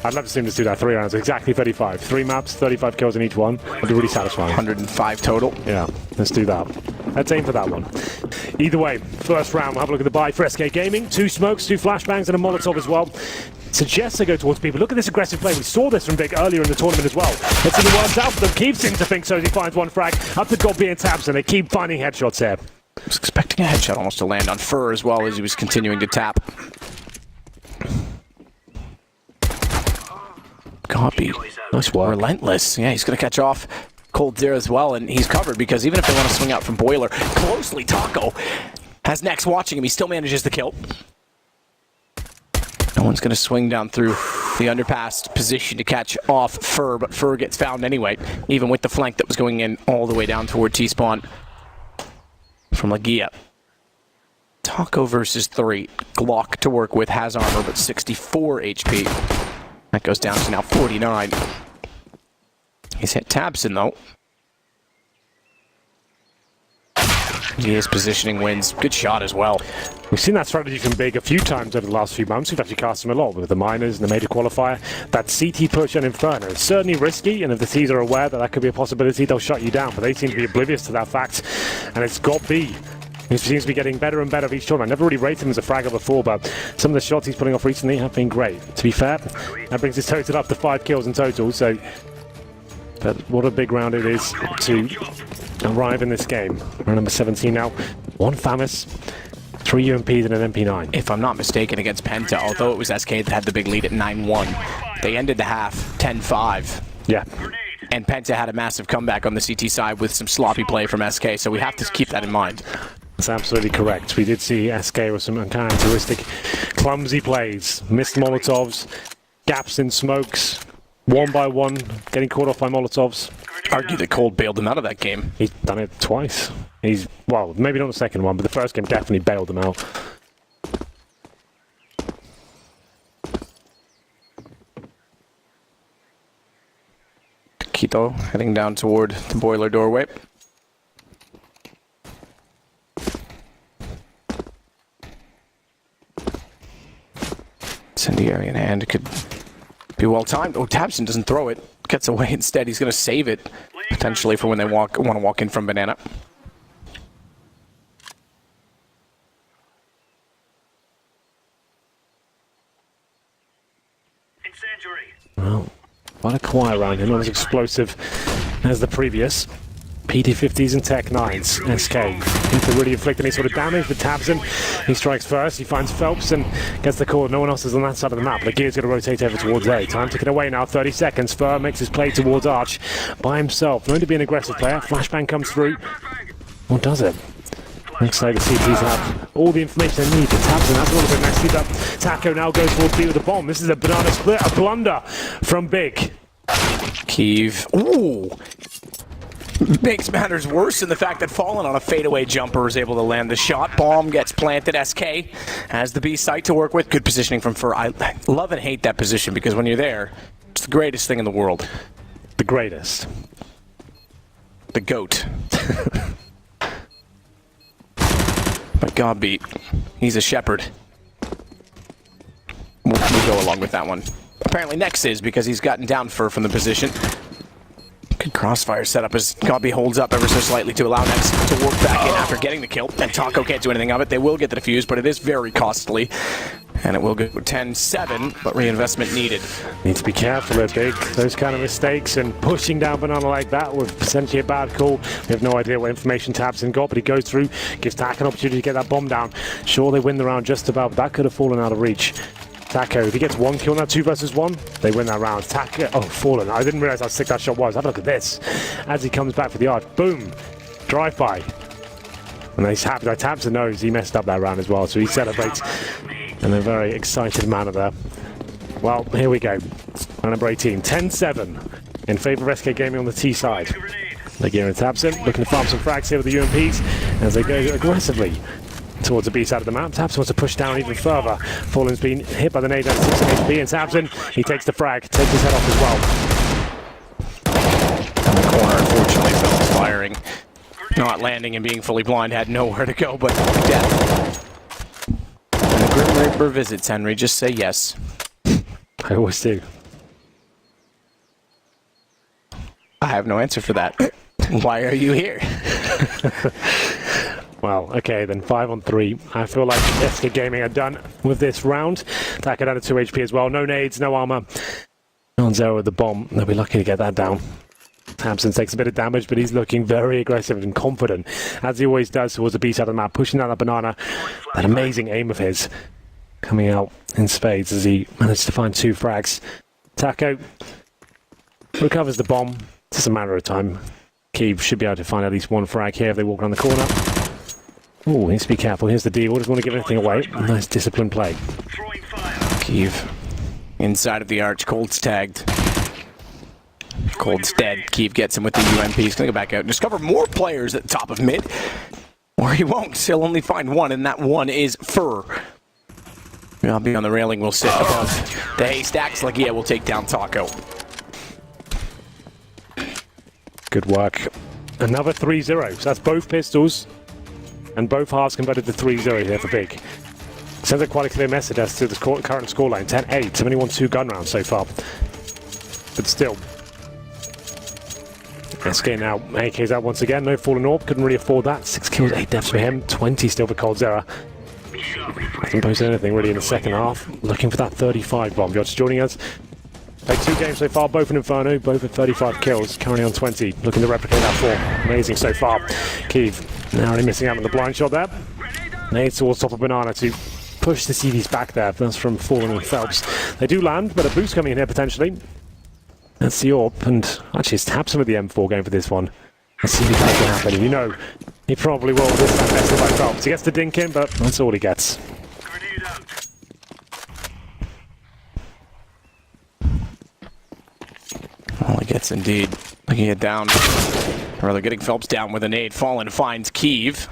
I'd love to see him just do that 3 rounds. Exactly 35. 3 maps, 35 kills in each one. Would be really satisfying. 105 total. Yeah, let's do that. Let's aim for that one. Either way, first round, we'll have a look at the buy for SK Gaming. 2 smokes, 2 flashbangs, and a Molotov as well. Suggests they go towards people. Look at this aggressive play. We saw this from Big earlier in the tournament as well. Let's see if it works out for them. Keeps seems to think so as he finds one frag. Up to Godby and Tapson. They keep finding headshots here. I was expecting a headshot almost to land on Fur as well as he was continuing to tap. Godby. Nice work. Relentless. Yeah, he's going to catch off Cold there as well, and he's covered because even if they want to swing out from Boiler, closely Taco has Nex watching him. He still manages the kill. No one's going to swing down through the underpass position to catch off Fur, but Fur gets found anyway, even with the flank that was going in all the way down toward T-spawn from Lagia. Taco versus 3. Glock to work with, has armor, but 64 HP. That goes down to now 49. He's hit Tabson, though. His positioning wins. Good shot as well. We've seen that strategy from Big a few times over the last few months. We've actually cast him a lot with the minors and the major qualifier. That CT push and Inferno is certainly risky, and if the T's are aware that that could be a possibility, they'll shut you down. But they seem to be oblivious to that fact, and it's got B. He seems to be getting better and better each tournament. I never really rated him as a fragger before, but some of the shots he's putting off recently have been great. To be fair, that brings his total up to 5 kills in total, so... But what a big round it is to arrive in this game. Round number 17 now. 1 Famous, 3 UMPs and an MP9. If I'm not mistaken, against Penta, although it was SK that had the big lead at 9-1, they ended the half 10-5. Yeah. And Penta had a massive comeback on the CT side with some sloppy play from SK, so we have to keep that in mind. That's absolutely correct. We did see SK with some uncharacteristic clumsy plays. Missed Molotovs, gaps in smokes, 1 by 1, getting caught off by Molotovs. Argue that Cold bailed him out of that game. He's done it twice. Well, maybe not the second one, but the first game definitely bailed him out. Quito heading down toward the Boiler doorway. Incendiary in hand could be well timed. Oh, Tabson doesn't throw it. Gets away instead. He's going to save it potentially for when they want to walk in from Banana. Incendiary. Well, quite a quiet round here, not as explosive as the previous. PT50s and Tech 9s. SK need to really inflict any sort of damage with Tabson. He strikes first, he finds Phelps and gets the call. No one else is on that side of the map. The gear's going to rotate over towards A. Time ticking away now, 30 seconds. Fur makes his play towards Arch by himself. Known to be an aggressive player. Flashbang comes through. What does it? Looks like the CTs have all the information they need. But Tabson, that's a little bit messy, but Taco now goes towards B with a bomb. This is a banana split, a blunder from Big. Kiev. Ooh! Makes matters worse in the fact that Fallen on a fadeaway jumper is able to land the shot. Bomb gets planted. SK has the B site to work with. Good positioning from Fur. I love and hate that position because when you're there, it's the greatest thing in the world. The greatest. The GOAT. But Godby, he's a shepherd. We'll go along with that one. Apparently Nex is because he's gotten down Fur from the position. Good crossfire setup as Godby holds up ever so slightly to allow Nex to work back in after getting the kill. And Taco can't do anything of it. They will get the defuse, but it is very costly. And it will go 10-7, but reinvestment needed. Need to be careful there, Big. Those kind of mistakes and pushing down Banana like that with potentially a bad call. We have no idea what information Tabson got, but he goes through, gives Tak an opportunity to get that bomb down. Sure, they win the round just about, but that could have fallen out of reach. Taco, if he gets 1 kill now, 2 versus 1, they win that round. Taco, oh, fallen. I didn't realize how sick that shot was. Have a look at this. As he comes back for the arch, boom, drive-by. And he's happy that Tabson knows he messed up that round as well, so he celebrates. And a very excited manner there. Well, here we go. Round number 18, 10-7 in favor of SK Gaming on the T side. Lagia and Tabson looking to farm some frags here with the UMPs as they go aggressively towards the B side of the map. Tabs wants to push down even further. Fallen's been hit by the nade at 6 HP, and Tabson, he takes the frag, takes his head off as well. On the corner, unfortunately, Phillips firing. Not landing and being fully blind, had nowhere to go but death. When the Grim Reaper visits, Henry, just say yes. I always do. I have no answer for that. Why are you here? Well, okay, then 5 on 3. I feel like SK Gaming are done with this round. Taka down to 2 HP as well. No nades, no armor. On 0 with the bomb. They'll be lucky to get that down. Hampson takes a bit of damage, but he's looking very aggressive and confident, as he always does towards the B side of the map, pushing down that banana. That amazing aim of his coming out in spades as he managed to find 2 frags. Taco recovers the bomb. It's just a matter of time. Keeve should be able to find at least 1 frag here if they walk around the corner. Oh, needs to be careful. Here's the deal. Doesn't want to give anything away. Nice disciplined play. Keeve inside of the arch. Cold's tagged. Cold's dead. Keeve gets him with the UMP. He's going to go back out and discover more players at the top of mid. Or he won't. He'll only find 1, and that 1 is Fur. I'll be on the railing. We'll sit above the haystacks. Legia will take down Taco. Good work. Another 3-0. So that's both pistols. And both halves converted to 3-0 here for Big. Sends a quite a clear message as to the current scoreline. 10-8. Only won 2 gun rounds so far. But still. SK now. AK's out once again. No fallen orb. Couldn't really afford that. 6 kills, 8 deaths for him. 20 still for Cold Zera. Hasn't posted anything really in the second half. Looking for that 35 bomb. You're just joining us. Played 2 games so far, both in Inferno, both with 35 kills, currently on 20, looking to replicate that form. Amazing so far. Keeve narrowly missing out on the blind shot there. Nade towards top of Banana to push the CVs back there. That's from Fallen and Phelps. They do land, but a boost coming in here potentially. That's the AWP, and actually it's Tabson with the M4 going for this one. Let's see if that can happen. You know, he probably will this time bested by Phelps. He gets the dink in, but that's all he gets. All he gets indeed. Looking it down. Or they're getting Phelps down with a nade. Fallen finds Keeve.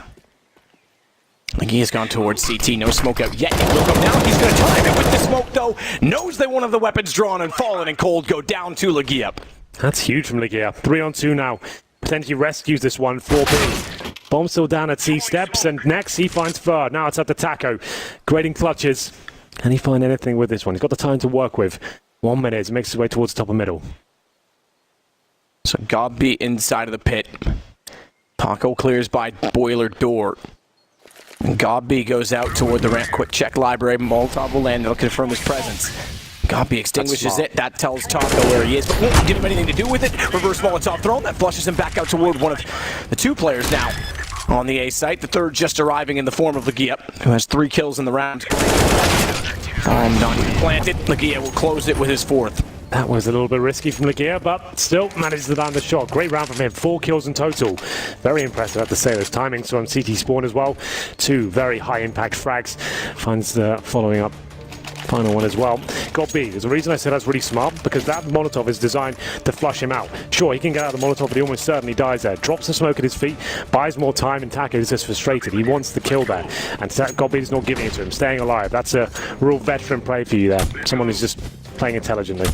He has gone towards CT. No smoke out yet. It will go down. He's going to time it with the smoke, though. Knows that one of the weapons drawn, and Fallen and Cold go down to Legia. That's huge from Legia. 3 on 2 now. Potentially rescues this one. 4B. Bomb still down at C steps, and next he finds Fur. Now it's up to Taco. Grading clutches. Can he find anything with this one? He's got the time to work with. 1 minute. Makes his way towards the top of middle. So Gobby inside of the pit. Taco clears by boiler door. And Gobby goes out toward the ramp. Quick check library. Molotov will land. They'll confirm his presence. Gobby extinguishes it. That tells Taco where he is, but won't give him anything to do with it. Reverse Molotov thrown. That flushes him back out toward one of the 2 players now on the A site. The 3rd just arriving in the form of Legia, who has 3 kills in the round. Not even planted. Legia will close it with his 4th. That was a little bit risky from Legia, but still manages to land the shot. Great round from him. 4 kills in total. Very impressive, I have to say. Those timings from CT spawn as well. 2 very high impact frags. Finds the following up final one as well. Got B. There's a reason I said that's really smart, because that Molotov is designed to flush him out. Sure, he can get out of the Molotov, but he almost certainly dies there. Drops the smoke at his feet, buys more time, and Taco is just frustrated. He wants the kill there, and Gobby is not giving it to him. Staying alive. That's a real veteran play for you there. Someone who's just playing intelligently.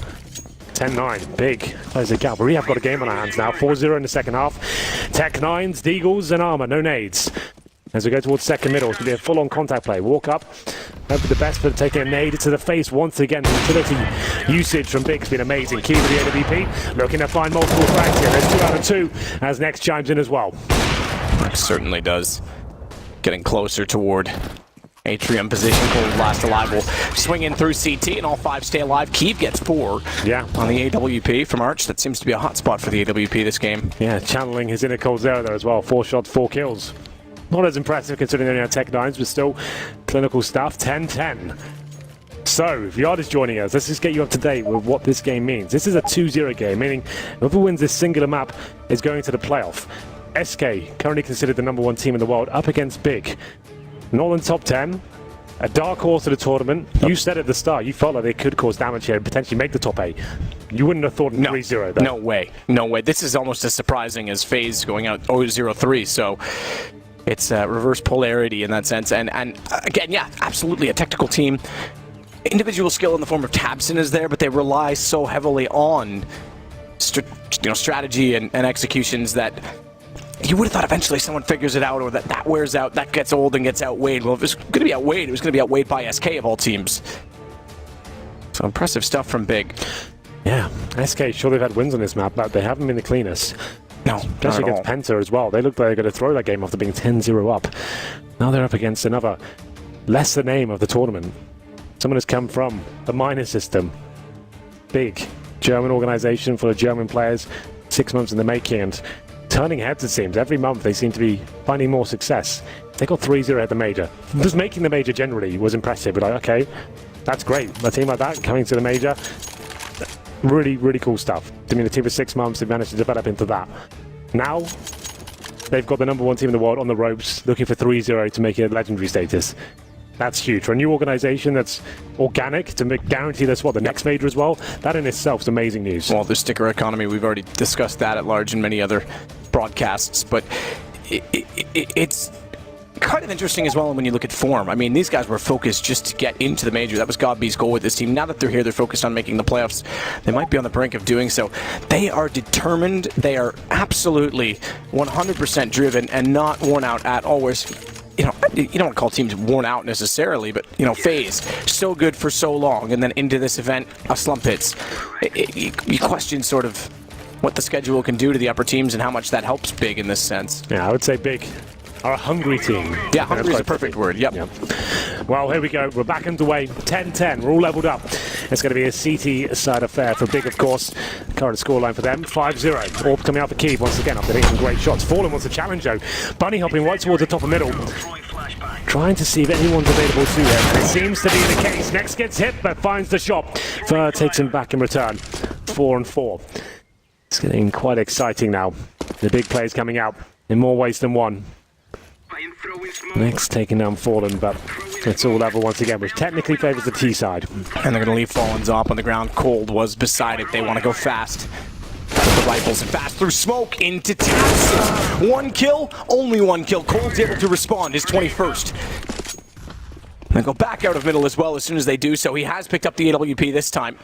10-9, Big. Close the gap. We have got a game on our hands now. 4-0 in the second half. Tech 9s, Deagles, and armor. No nades. As we go towards second middle, it's going to be a full-on contact play. Walk up. Hope for the best for taking a nade to the face once again. The utility usage from Big has been amazing. Key with the AWP. Looking to find multiple frags here. There's 2 out of 2 as next chimes in as well. Certainly does. Getting closer toward Atrium position. Cold last alive will swing in through CT, and all 5 stay alive. Keeve gets 4 on the AWP from Arch. That seems to be a hot spot for the AWP this game. Yeah, channeling his inner Cold Zera there as well. 4 shots, 4 kills. Not as impressive considering they only have Tech 9s, but still clinical stuff. 10-10. So, if you are just joining us, let's just get you up to date with what this game means. This is a 2-0 game, meaning whoever wins this singular map is going to the playoff. SK, currently considered the #1 team in the world, up against Big. Northern top 10, a dark horse of the tournament. You said at the start, you felt like they could cause damage here and potentially make the top 8. You wouldn't have thought 3-0 though. No way. No way. This is almost as surprising as FaZe going out 0-0-3, so It's reverse polarity in that sense. And again, yeah, absolutely a technical team. Individual skill in the form of Tabson is there, but they rely so heavily on strategy and executions that you would have thought eventually someone figures it out, or that wears out, that gets old and gets outweighed. Well, if it was going to be outweighed, it was going to be outweighed by SK of all teams. So impressive stuff from Big. Yeah, SK sure they've had wins on this map, but they haven't been the cleanest. No, especially against Penta as well. They looked like they were going to throw that game after being 10-0 up. Now they're up against another lesser name of the tournament. Someone has come from the minor system. Big German organization full of German players, 6 months in the making, and turning heads, it seems. Every month they seem to be finding more success. They got 3-0 at the major. Just making the major generally was impressive, but like, okay, that's great. A team like that coming to the major, really, really cool stuff. I mean, a team for 6 months, they've managed to develop into that. Now, they've got the #1 team in the world on the ropes, looking for 3-0 to make it legendary status. That's huge. For a new organization that's organic, to guarantee that's what, the next major as well, that in itself is amazing news. Well, the sticker economy, we've already discussed that at large in many other broadcasts, but it's kind of interesting as well when you look at form. I mean, these guys were focused just to get into the major. That was Godby's goal with this team. Now that they're here, they're focused on making the playoffs. They might be on the brink of doing so. They are determined. They are absolutely 100% driven and not worn out at all. Whereas, you don't want to call teams worn out necessarily, but, phased. So good for so long, and then into this event, a slump hits. You question sort of what the schedule can do to the upper teams and how much that helps Big in this sense. Yeah, I would say Big are a hungry team. Yeah, hungry is a perfect word. Yep. Well, here we go. We're back underway. 10-10. We're all leveled up. It's going to be a CT side affair for Big, of course. Current scoreline for them, 5-0. Orb coming out for Kiev once again after hitting some great shots. Fallen wants a challenge, though. Bunny hopping right towards the top of middle. Trying to see if anyone's available to him. It seems to be the case. Next gets hit, but finds the shot. Fur takes him back in return. 4-4. It's getting quite exciting now. The big players coming out in more ways than one. Next taking down Fallen, but it's all level once again, which technically favors the T side. And they're going to leave Fallen's up on the ground. Cold was beside it. They want to go fast. With the rifles and fast through smoke into Tabson. 1 kill, only 1 kill. Cold's able to respond, his 21st. And go back out of middle as well as soon as they do so. He has picked up the AWP this time.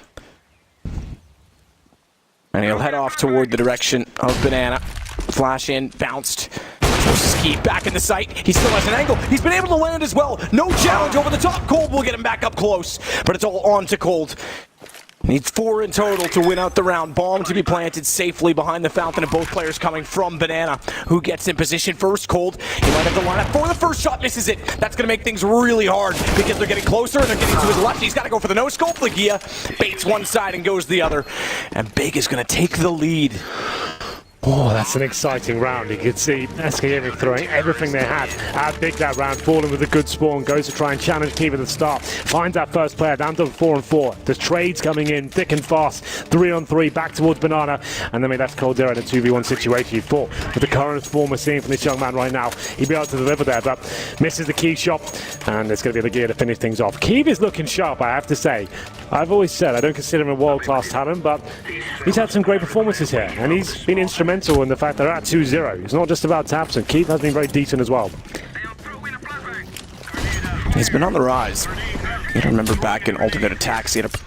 And he'll head off toward the direction of Banana. Flash in, bounced. Ski back in the sight. He still has an angle. He's been able to land as well. No challenge over the top. Cold will get him back up close. But it's all on to Cold. Needs 4 in total to win out the round. Bomb to be planted safely behind the fountain, and both players coming from Banana. Who gets in position first? Cold. He might have to line up for the first shot. Misses it. That's going to make things really hard because they're getting closer and they're getting to his left. He's got to go for the no-scope. Legia baits one side and goes the other. And Big is going to take the lead. Oh, that's an exciting round. You can see SK Gaming throwing everything they had at Big that round. Fallen with a good spawn, goes to try and challenge Kiev at the start. Finds that first player, down to 4-4. The trades coming in thick and fast. 3-on-3, back towards Banana. And then we left Cold there in a 2v1 situation. He fought with the current form we're seeing from this young man right now. He'll be able to deliver there, but misses the key shot. And it's going to be the gear to finish things off. Kiev is looking sharp, I have to say. I've always said I don't consider him a world-class talent, but he's had some great performances here. And he's been instrumental in the fact they're at 2-0. It's not just about Tabson. Keith has been very decent as well. He's been on the rise. You remember back in Ultimate Attacks, he had a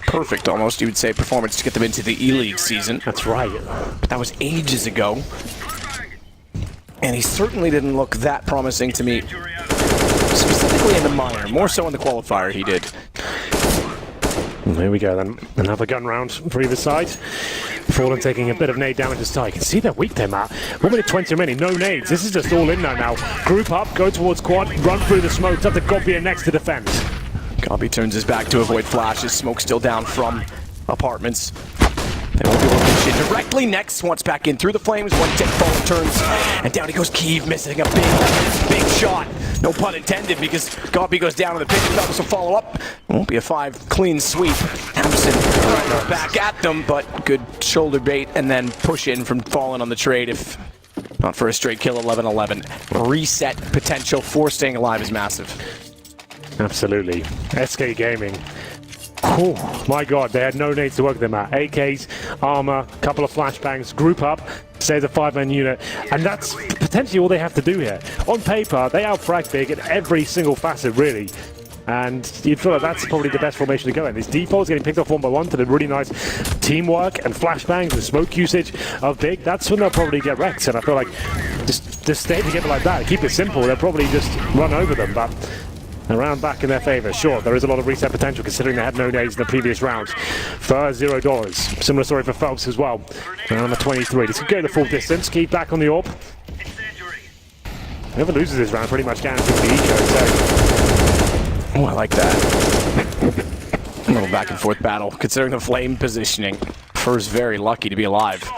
perfect, almost, you would say, performance to get them into the E-League season. That's right. But that was ages ago. And he certainly didn't look that promising to me, specifically in the minor. More so in the qualifier, he did. And here we go then. Another gun round for either side. Fallen taking a bit of nade damage to start. You can see they're weak there, Matt. 1 minute 20 remaining, no nades. This is just all in now. Group up, go towards quad, run through the smoke. Up to Godby next to defend. Godby turns his back to avoid flashes. Smoke still down from apartments. They won't be able to push in directly. Next, once back in through the flames. One tick, Fallen turns, and down he goes. Kiev missing a big shot. No pun intended, because Godby goes down in the pitch. Fellas will follow up. It won't be a 5 clean sweep. Hampson right back at them, but good shoulder bait, and then push in from Fallen on the trade. If not for a straight kill, 11-11. Reset potential for staying alive is massive. Absolutely. SK Gaming. Oh my god, they had no nades to work them at. AKs, armor, couple of flashbangs, group up, stays a 5-man unit, and that's potentially all they have to do here. On paper, they outfrag Big in every single facet, really. And you'd feel like that's probably the best formation to go in. These defaults getting picked off one by one to the really nice teamwork and flashbangs and smoke usage of Big. That's when they'll probably get wrecked. And I feel like just stay together like that, keep it simple. They'll probably just run over them. But a round back in their favor. Sure, there is a lot of reset potential considering they had no nades in the previous rounds. For $0. Similar story for Phelps as well. Round number 23. This could go the full distance. Keep back on the orb. Whoever loses this round pretty much guarantees the eco. So. Oh, I like that. A little back and forth battle. Considering the flame positioning, Fur's very lucky to be alive.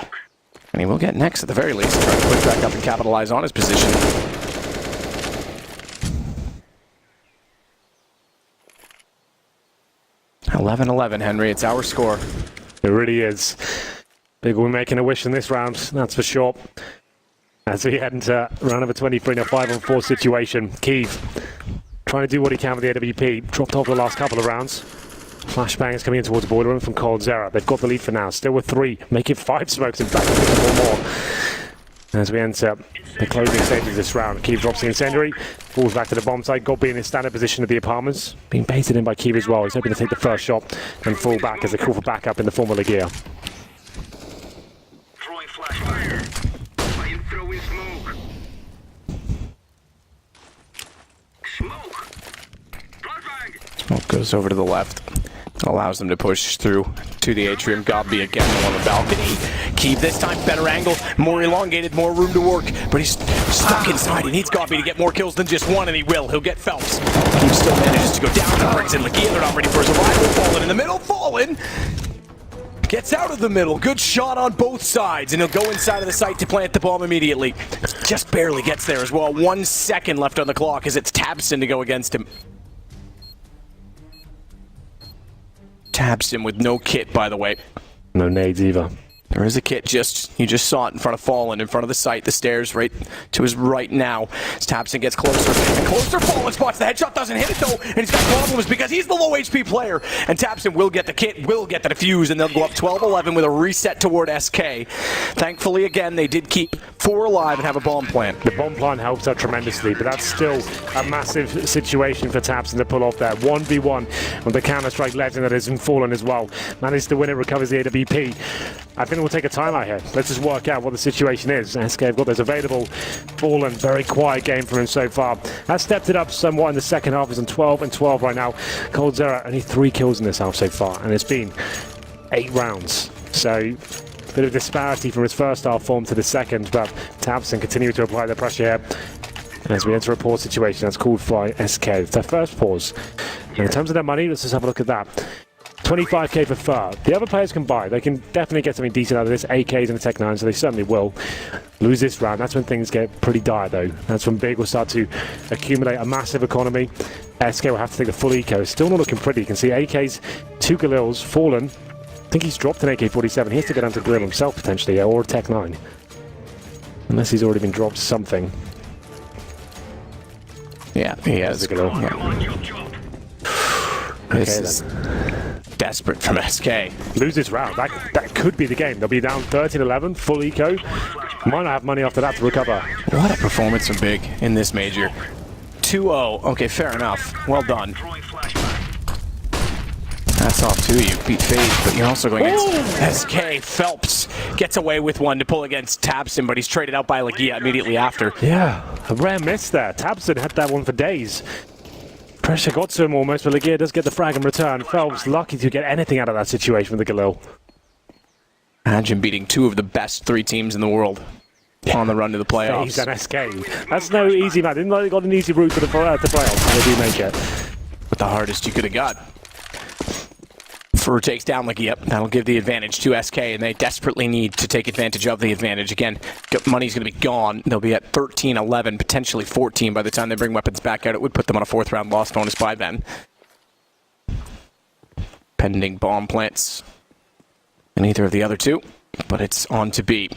And he will get next at the very least. Try to push back up and capitalize on his position. 11-11, Henry. It's our score. It really is. Big will be making a wish in this round, that's for sure. As we head into round number 23 in a 5-on-4 situation. Keeve trying to do what he can with the AWP. Dropped off the last couple of rounds. Flashbangs coming in towards the boiler room from Cold Zera. They've got the lead for now. Still with 3, making 5 smokes in fact. One more. As we enter the closing stages of this round, Keeve drops the incendiary, falls back to the bomb site. Gob being in standard position at the apartments, being baited in by Keeve as well. He's hoping to take the first shot and fall back as a call for backup in the form of Legia. Throwing flashfire. I am throwing smoke. Smoke. Flashbang. Smoke goes over to the left. Allows them to push through to the atrium. Gobby again on the balcony. Keeve this time, better angle, more elongated, more room to work, but he's stuck inside. He needs Gobby to get more kills than just one, and he will. He'll get Phelps. Keeve still manages to go down and brings in Legia. They're not ready for his arrival. Fallen in the middle. Fallen gets out of the middle. Good shot on both sides, and he'll go inside of the site to plant the bomb immediately. Just barely gets there as well. 1 second left on the clock as it's Tabson to go against him. Tabson with no kit, by the way. No nades either. There is a kit, you just saw it in front of Fallen, in front of the site, the stairs right to his right now. As Tabson gets closer and closer, Fallen spots the headshot, doesn't hit it though, and he's got problems because he's the low HP player. And Tabson will get the kit, will get the defuse, and they'll go up 12-11 with a reset toward SK. Thankfully, again, they did keep 4 alive and have a bomb plant. The bomb plant helps out tremendously, but that's still a massive situation for Tabson to pull off there. 1v1 with the Counter-Strike legend that is in Fallen as well. Managed to win it, recovers the AWP. I think we'll take a timeout here. Let's just work out what the situation is. SK have got those available. Fallen, very quiet game from him so far. Has stepped it up somewhat in the second half. He's on 12-12 right now. Cold Zera, only 3 kills in this half so far, and it's been 8 rounds. So, bit of disparity from his first half form to the second, but Tabson continuing to apply the pressure here. As we enter a pause situation, that's called by SK. It's their first pause. And in terms of their money, let's just have a look at that. 25k for Fur. The other players can buy. They can definitely get something decent out of this. AKs and a Tech 9, so they certainly will. Lose this round. That's when things get pretty dire, though. That's when Big will start to accumulate a massive economy. SK will have to take the full eco. Still not looking pretty. You can see AKs, 2 Galils, Fallen. I think he's dropped an AK-47. He has to go down to Galil himself, potentially, or a Tech 9. Unless he's already been dropped something. Yeah, he has. Yeah. This is desperate from SK. Lose this round. That could be the game. They'll be down 13-11, full eco. Might not have money after that to recover. What a performance from Big in this major. 2-0. Okay, fair enough. Well done. That's off to you. Beat FaZe, but you're also going against SK. Phelps gets away with one to pull against Tabson, but he's traded out by Legia immediately after. Yeah, a rare miss there. Tabson had that one for days. Pressure got to him almost, but Legia does get the frag in return. Phelps lucky to get anything out of that situation with the Galil. Imagine beating 2 of the best 3 teams in the world on the run to the playoffs. FaZe and SK. That's no easy, man. Didn't they got an easy route to the playoffs? They do make it. But the hardest you could have got. Fur takes down Legia. That'll give the advantage to SK, and they desperately need to take advantage of the advantage. Again, money's going to be gone. They'll be at 13-11, potentially 14 by the time they bring weapons back out. It would put them on a 4th round loss bonus by then. Pending bomb plants. And either of the other 2, but it's on to B.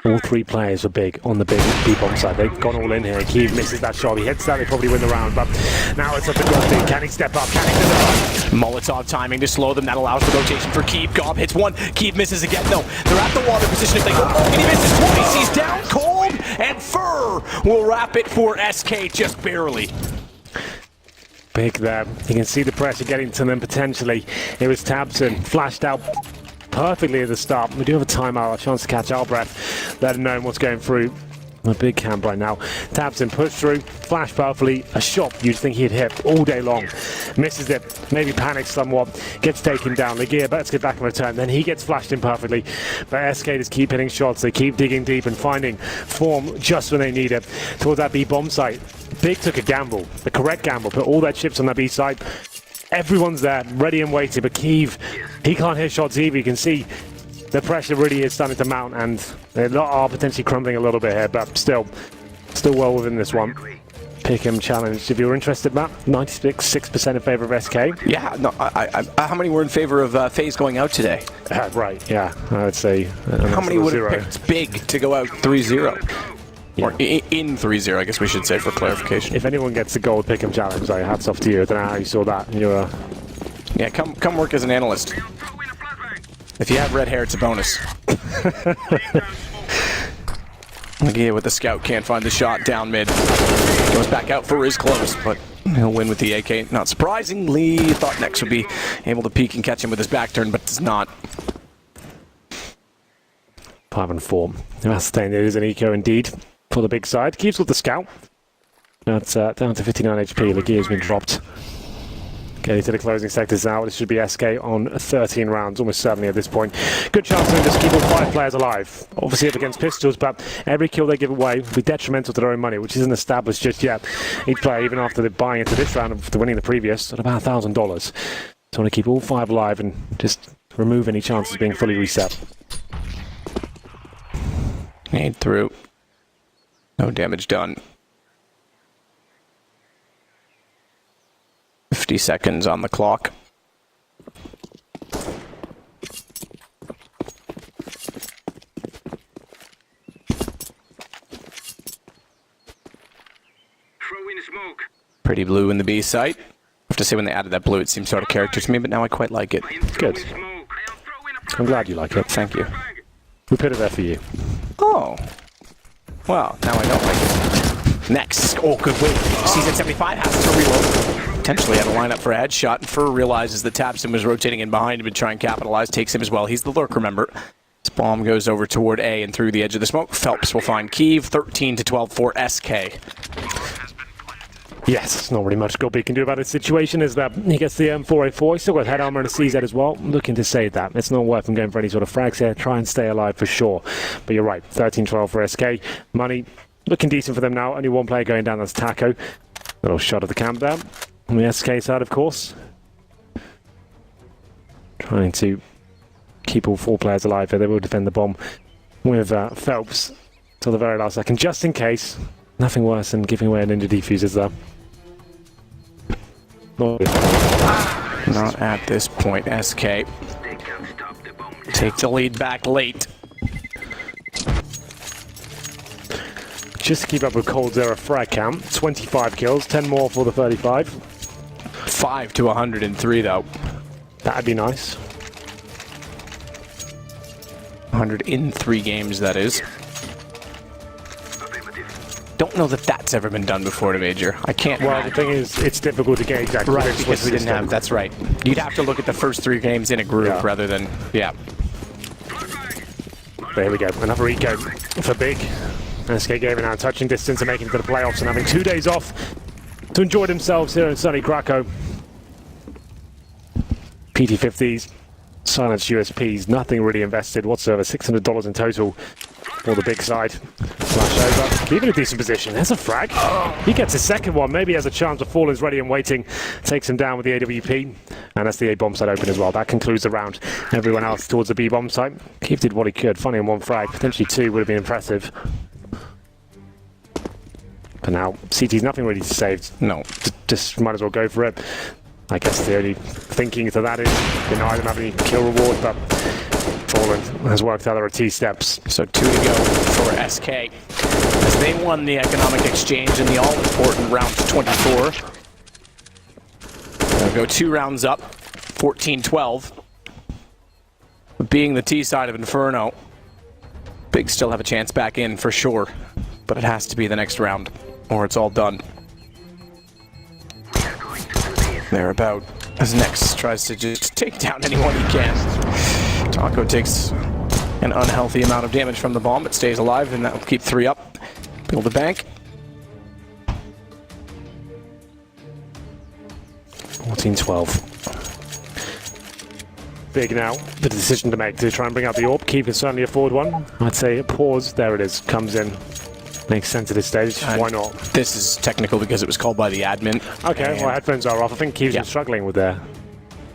All 3 players are big on the big B-bomb side. They've gone all in here. Keeve misses that shot. He hits that. They probably win the round, but now it's up to Gob. Can he step up? Can he step up? Molotov timing to slow them. That allows the rotation for Keeve. Gob hits one. Keeve misses again. No, they're at the water position. If they go long and he misses twice, he's down cold. and Fur will wrap it for SK just barely. Big there. You can see the pressure getting to them potentially. It was Tabson, flashed out perfectly at the start. We do have a timeout, a chance to catch our breath, let him know what's going through. A big camp right now. Tabson pushed through, flashed powerfully, a shot you'd think he'd hit all day long. Misses it, maybe panics somewhat, gets taken down. Legear bets get back in return, then he gets flashed in perfectly. But SK just keep hitting shots, they keep digging deep and finding form just when they need it. Towards that B bomb site, Big took a gamble, the correct gamble, put all their chips on that B side. Everyone's there, ready and waiting, but Kiev, he can't hit shots either. You can see the pressure really is starting to mount, and they are potentially crumbling a little bit here, but still well within this one. Pick'em challenge. If you're interested, Matt, 96% in favor of SK. Yeah, no, how many were in favor of FaZe going out today? Right, yeah, I would say. How many would have picked Big to go out 3-0? Yeah. Or in 3-0, I guess we should say, for clarification. If anyone gets the gold Pick'em challenge, like, hats off to you. I don't know how you saw that. You're Yeah, come work as an analyst. If you have red hair, it's a bonus. Legear with the scout, can't find the shot down mid. Goes back out for his close, but he'll win with the AK. Not surprisingly, thought Nex would be able to peek and catch him with his back turn, but does not. 5 and 4. It is an eco indeed for the big side. Keeps with the scout. That's down to 59 HP. Legear's been dropped. Getting to the closing sectors now. This should be SK on 13 rounds, almost certainly at this point. Good chance to just keep all 5 players alive. Obviously up against pistols, but every kill they give away will be detrimental to their own money, which isn't established just yet. Each player, even after they're buying into this round after winning the previous, at about $1,000. So want to keep all 5 alive and just remove any chances of being fully reset. Nade through. No damage done. 50 seconds on the clock. Throw in smoke. Pretty blue in the B site. I have to say, when they added that blue, it seems sort of character to me, but now I quite like it. Good. I'm glad you like it. Thank you. We put it there for you. Oh. Well, now I don't like it. Next. Oh, good wait. Season 75 has to reload. Potentially had a lineup for a headshot, and Fur realizes that Tabson was rotating in behind him and try and capitalize. Takes him as well. He's the lurk, remember. This bomb goes over toward A and through the edge of the smoke. Phelps will find Kiev. 13-12 for SK. Yes, not really much Gobby can do about his situation is that he gets the M4A4. He's still got head armor and a CZ as well. Looking to save that. It's not worth him going for any sort of frags here. Try and stay alive for sure. But you're right, 13-12 for SK. Money looking decent for them now. Only one player going down, that's Taco. Little shot of the camp there. On the SK side, of course. Trying to keep all 4 players alive here. They will defend the bomb with Phelps till the very last second, just in case. Nothing worse than giving away a ninja defusers there. Not at this point. SK take the lead back late. Just to keep up with Cold's era frag count, 25 kills, 10 more for the 35. 5 to 103 though. That'd be nice. 100 in 3 games, that is. Don't know that that's ever been done before to Major. I can't. Well, the thing is, it's difficult to get exactly right, because we didn't have. That's right. You'd have to look at the first 3 games in a group rather than There we go. Another eco for Big. SK Gaming now touching distance and making it to the playoffs and having 2 days off to enjoy themselves here in sunny Krakow. PT50s, silenced USPs, nothing really invested whatsoever. $600 in total for the big side. Flash over, even a decent position. There's a frag. He gets his second one. Maybe has a chance of Fallen's ready and waiting. Takes him down with the AWP. And that's the A bomb site open as well. That concludes the round. Everyone else towards the B bomb site. Keith did what he could. Funny on 1 frag. Potentially 2 would have been impressive. But now, CT's nothing really to save. No. Just might as well go for it. I guess the only thinking to that is they don't have any kill reward, but Fallen has worked out there are T steps. So 2 to go for SK. As they won the economic exchange in the all-important round 24. They'll go 2 rounds up, 14-12. Being the T side of Inferno, Big still have a chance back in for sure. but it has to be the next round, or it's all done. They're about as Nex tries to just take down anyone he can. Taco takes an unhealthy amount of damage from the bomb, but stays alive, and that will keep 3 up. Build a bank. 14-12. Big now, the decision to make to try and bring out the AWP. Keith is certainly a forward one. I'd say pause. There it is. Comes in. Makes sense at this stage. And why not? This is technical because it was called by the admin. Okay, well, headphones are off. I think Keith's been struggling with their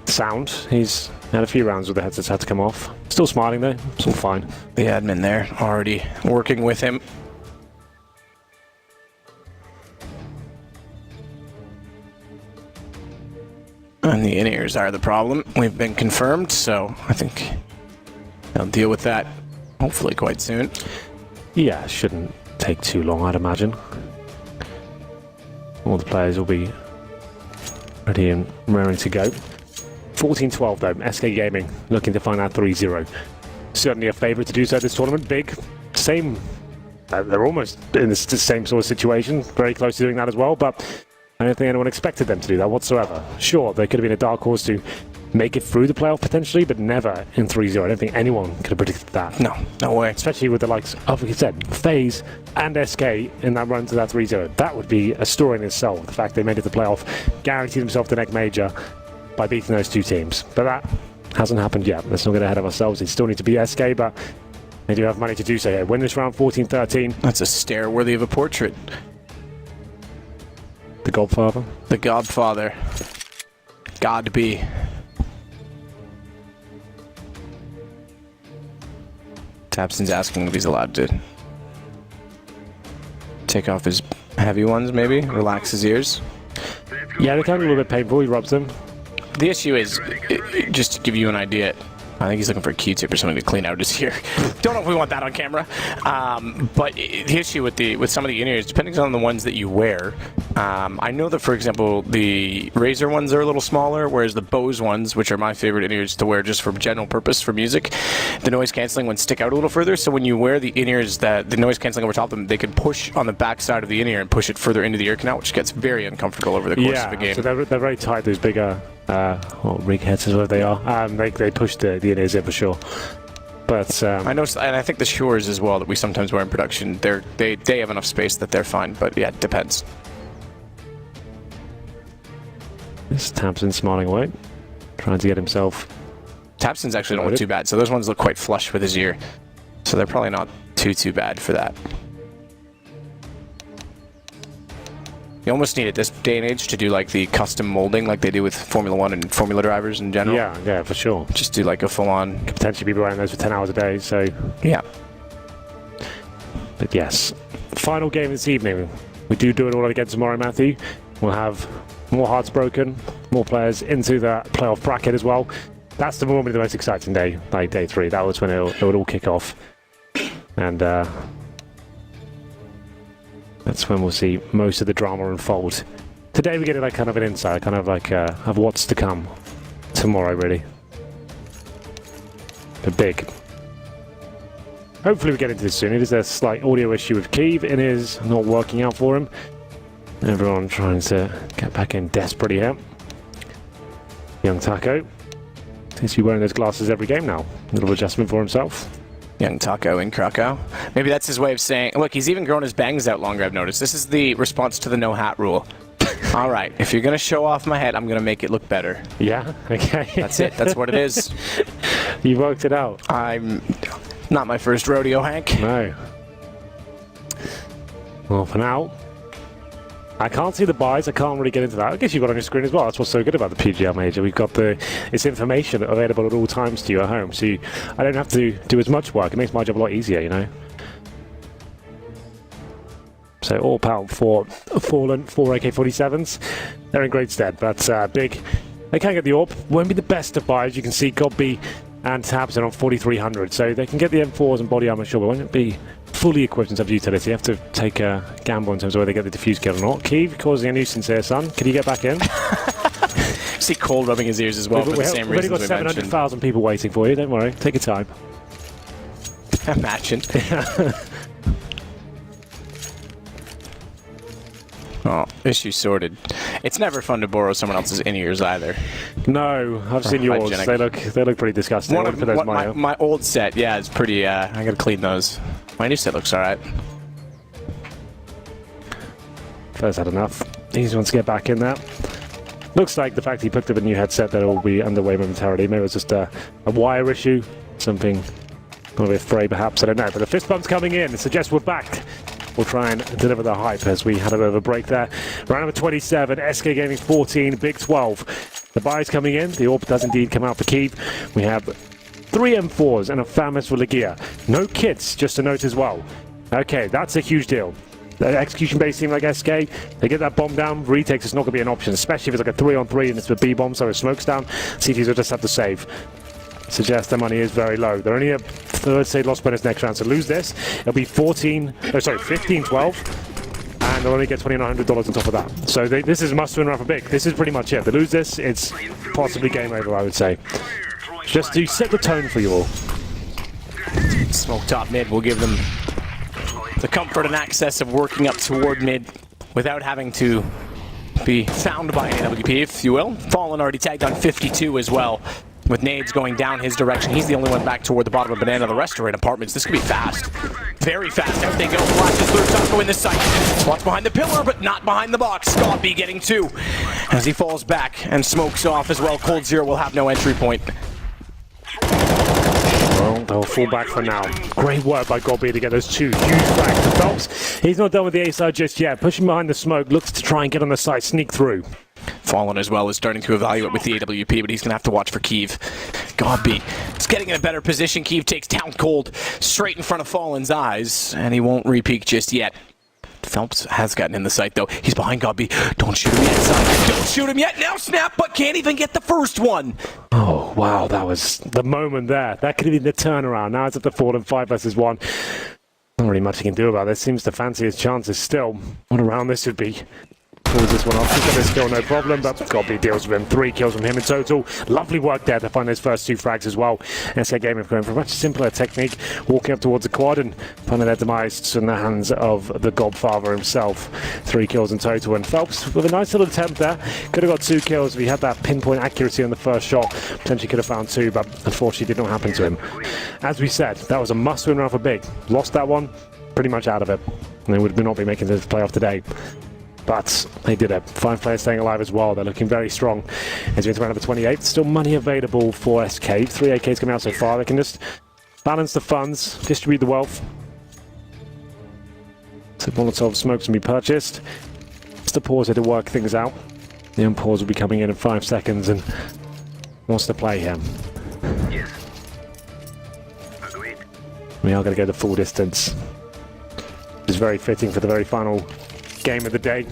sound. He's had a few rounds where the headsets had to come off. Still smiling though. It's all fine. The admin there already working with him. And the in-ears are the problem. We've been confirmed, so I think they'll deal with that hopefully quite soon. Yeah, shouldn't take too long, I'd imagine. All the players will be ready and raring to go. 14-12 though, SK Gaming looking to find out 3-0. Certainly a favourite to do so this tournament. Big, same, they're almost in the same sort of situation, very close to doing that as well, but I don't think anyone expected them to do that whatsoever. Sure, they could have been a dark horse to make it through the playoff potentially, but never in 3-0. I don't think anyone could have predicted that. No, no way. Especially with the likes of, like you said, FaZe and SK in that run to that 3-0. That would be a story in itself, the fact they made it to the playoff, guaranteed themselves the next major by beating those two teams. But that hasn't happened yet. Let's not get ahead of ourselves. They still need to beat SK, but they do have money to do so here. Win this round 14-13. That's a stare worthy of a portrait. The Godfather? The Godfather. God be. Tapson's asking if he's allowed to take off his heavy ones, maybe? Relax his ears. Yeah, they can be a little bit painful. He rubs them. The issue is, just to give you an idea, I think he's looking for a Q-tip or something to clean out his ear. Don't know if we want that on camera. But the issue with some of the in-ears, depending on the ones that you wear, I know that, for example, the Razer ones are a little smaller, whereas the Bose ones, which are my favorite in-ears to wear just for general purpose for music, the noise-canceling ones stick out a little further. So when you wear the in-ears, the noise-canceling over top of them, they can push on the back side of the in-ear and push it further into the ear canal, which gets very uncomfortable over the course of a game. So they're very tight, those bigger rig heads is what they are. They push the in-ears in for sure. But I know, and I think the Shores as well that we sometimes wear in production, they have enough space that they're fine, but yeah, it depends. This Tapson smiling away, trying to get himself. Tapson's actually don't look too bad, so those ones look quite flush with his ear, so they're probably not too bad for that. You almost need at this day and age to do like the custom molding like they do with Formula 1 and Formula drivers in general. Yeah, for sure. Just do like a full-on... Could potentially be wearing those for 10 hours a day, so... Yeah. But yes, final game this evening. We do it all again tomorrow, Matthew. We'll have more hearts broken, more players into the playoff bracket as well. That's normally the most exciting day, like day 3. That was when it would all kick off. And that's when we'll see most of the drama unfold. Today we get like kind of an insight, kind of like of what's to come tomorrow, really. But big. Hopefully we get into this soon. It is a slight audio issue with Keeve. It is not working out for him. Everyone trying to get back in desperately here. Young Taco seems to be wearing those glasses every game now. A little adjustment for himself. Young Taco in Krakow. Maybe that's his way of saying, look, he's even grown his bangs out longer, I've noticed. This is the response to the no hat rule. All right, if you're going to show off my head, I'm going to make it look better. Yeah? Okay. That's it. That's what it is. You worked it out. I'm not my first rodeo, Hank. No. Well, for now, I can't see the buys. I can't really get into that. I guess you've got on your screen as well. That's what's so good about the PGL Major. We've got it's information available at all times to you at home. So I don't have to do as much work. It makes my job a lot easier, you know. So all power for Fallen, 4 AK-47s. They're in great stead, but big. They can get the AWP. Won't be the best of buys. You can see Godby and Tabson on 4,300. So they can get the M4s and body armor, sure, but won't be fully equipped in terms of utility. You have to take a gamble in terms of whether they get the defuse kill or not. Keeve causing a nuisance here, son. Can you get back in? See Cole rubbing his ears as well for the same reasons we mentioned. We've already got 700,000 people waiting for you. Don't worry. Take your time. Imagine. Oh, issue sorted. It's never fun to borrow someone else's in-ears either. No, I've seen yours. Hygienic. They look pretty disgusting. One of my old set, yeah, it's pretty. I gotta clean those. My new set looks alright. First had enough. These ones get back in there. Looks like the fact he picked up a new headset that will be underway momentarily. Maybe it was just a wire issue, something. Not a bit fray, perhaps. I don't know. But the fist bump's coming in. It suggests we're back. We'll try and deliver the hype as we had a bit of a break there. Round number 27, SK Gaming 14, Big 12. The buys coming in. The AWP does indeed come out for Kyiv. We have 3 M4s and a FAMAS for Legia. No kits, just a note as well. Okay, that's a huge deal. The execution-based team like SK, they get that bomb down, retakes is not going to be an option, especially if it's like a 3-on-3 and it's a B-bomb, so it smokes down. CTs will just have to save. Suggests their money is very low. They're only a third state loss bonus next round, so lose this, it'll be 15-12, and they'll only get $2,900 on top of that. So this is a must-win round for Big. This is pretty much it. They lose this, it's possibly game over, I would say. Just to set the tone for you all. Smoke top mid will give them the comfort and access of working up toward mid without having to be found by an AWP, if you will. Fallen already tagged on 52 as well, with nades going down his direction. He's the only one back toward the bottom of Banana. The rest are in apartments. This could be fast. Very fast. Out they go. Flashes through Taco in the sight. Spots behind the pillar, but not behind the box. Scotby getting 2 as he falls back and smokes off as well. Cold Zero will have no entry point. Well, they'll fall back for now. Great work by Godby to get those 2 huge frags. The Phelps, he's not done with the A side just yet. Pushing behind the smoke, looks to try and get on the side, sneak through. Fallen as well is starting to evaluate with the AWP, but he's going to have to watch for Kyiv. Godby is getting in a better position. Kyiv takes down Cold straight in front of Fallen's eyes, and he won't re-peek just yet. Phelps has gotten in the sight, though. He's behind Godby. Don't shoot him yet, son. Don't shoot him yet. Now snap, but can't even get the first one. Oh, wow, that was the moment there. That could have been the turnaround. Now it's at the 4 and 5 versus 1. Not really much he can do about this. Seems to fancy his chances still. What a round this would be. Pulls this one off. He's got his kill, no problem, but Godby deals with him. 3 kills from him in total. Lovely work there to find those first 2 frags as well. SK Gaming going for a much simpler technique, walking up towards the quad and finding their demise in the hands of the Godfather himself. 3 kills in total, and Phelps with a nice little attempt there. Could have got 2 kills if he had that pinpoint accuracy on the first shot. Potentially could have found 2, but unfortunately did not happen to him. As we said, that was a must-win round for Big. Lost that one, pretty much out of it. And they would not be making this playoff today. But they did it. 5 players staying alive as well. They're looking very strong. As we enter round number 28, still money available for SK. 3 AKs coming out so far. They can just balance the funds, distribute the wealth. So Molotov smokes can be purchased. Just a pause here to work things out. The unpause will be coming in 5 seconds and wants to play here. Yes. Agreed. We are going to go the full distance. It's very fitting for the very final game of the day.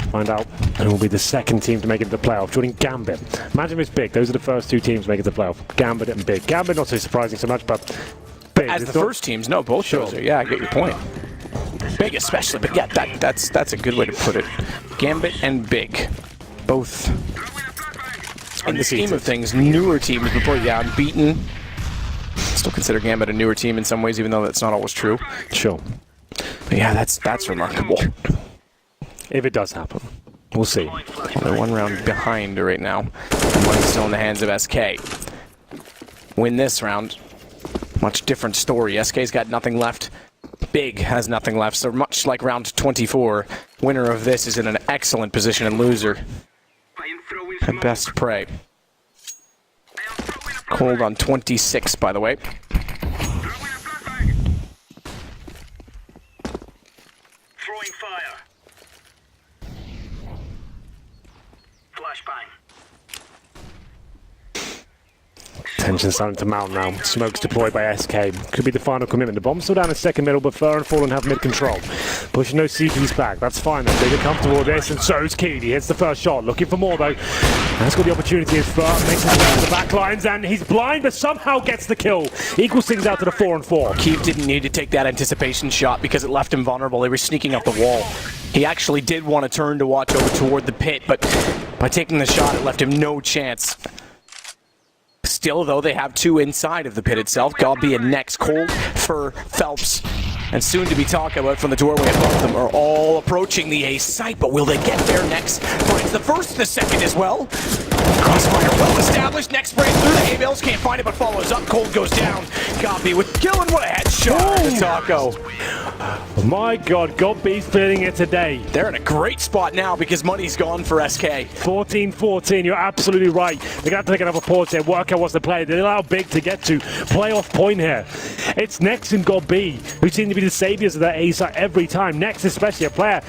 Find out who will be the second team to make it to the playoff, joining Gambit. Imagine if it's Big. Those are the first 2 teams to make it to the playoff. Gambit and Big. Gambit not so surprising so much, but Big. As the first teams, no, both shows are. Yeah, I get your point. Big especially, but yeah, that's a good way to put it. Gambit and Big, both in the scheme of things, newer teams before, yeah, unbeaten. Still consider Gambit a newer team in some ways, even though that's not always true. Sure. But yeah, that's remarkable. If it does happen. We'll see. Well, they're 1 round behind right now. Money's still in the hands of SK. Win this round. Much different story. SK's got nothing left. Big has nothing left. So much like round 24, winner of this is in an excellent position, and loser at best prey. Cold on 26, by the way. Throwing fire. Flashbang. Tension starting to mount now. Smokes deployed by SK. Could be the final commitment. The bomb's still down in second middle, but Fur and Fallen have mid control. Pushing those CPs back. That's fine. They're bigger comfortable with this, and so's Kyiv. He hits the first shot. Looking for more, though. Has got the opportunity as Fur makes his way to the back lines, and he's blind, but somehow gets the kill. Equals things out to the 4 and 4. Kyiv didn't need to take that anticipation shot because it left him vulnerable. They were sneaking up the wall. He actually did want to turn to watch over toward the pit, but by taking the shot, it left him no chance. Still, though, they have 2 inside of the pit itself. Godby and next Cold for Phelps and soon to be Taco out from the doorway above them are all approaching the A site, but will they get there next? Finds the first, the second as well. Crossfire well established, next break through the A-Bales, can't find it but follows up, Cold goes down. Goppy with killing, what a headshot to Taco. My God, Gobbey's feeling it today. They're in a great spot now because money's gone for SK. 14-14, you're absolutely right. They're going to have to take another pause here, work out what's the play. They allow Big to get to playoff point here. It's Nex and Gobby who seem to be the saviors of that A side every time. Nex especially, a player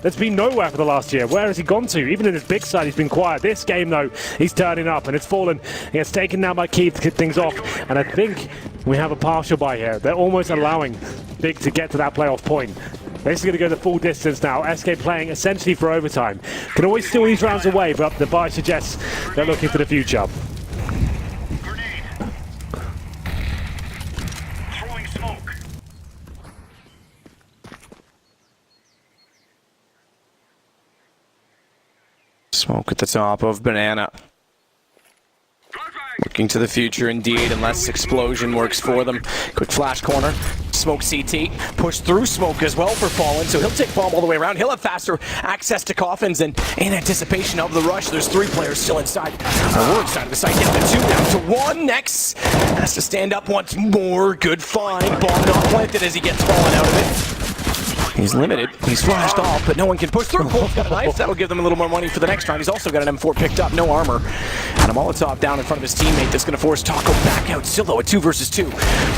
that's been nowhere for the last year. Where has he gone to? Even in his big side, he's been quiet. This game, though, he's turning up, and it's fallen. He gets taken now by Keith to kick things off, and I think we have a partial buy here. They're almost allowing Big to get to that playoff point. This is going to go the full distance now. SK playing essentially for overtime. Can always steal these rounds away, but the buy suggests they're looking for the future. Smoke at the top of Banana. Looking to the future indeed, unless Explosion works for them. Quick flash corner. Smoke CT. Push through Smoke as well for Fallen, so he'll take bomb all the way around. He'll have faster access to coffins, and in anticipation of the rush, there's 3 players still inside. We're inside of the site, down to 2, down to 1. Nex has to stand up once more. Good find. Bomb not planted as he gets Fallen out of it. He's limited. He's flashed off, but no one can push through. Cold's got a knife. That'll give them a little more money for the next round. He's also got an M4 picked up. No armor. And a Molotov down in front of his teammate that's going to force Taco back out. Still, though, a 2 versus 2.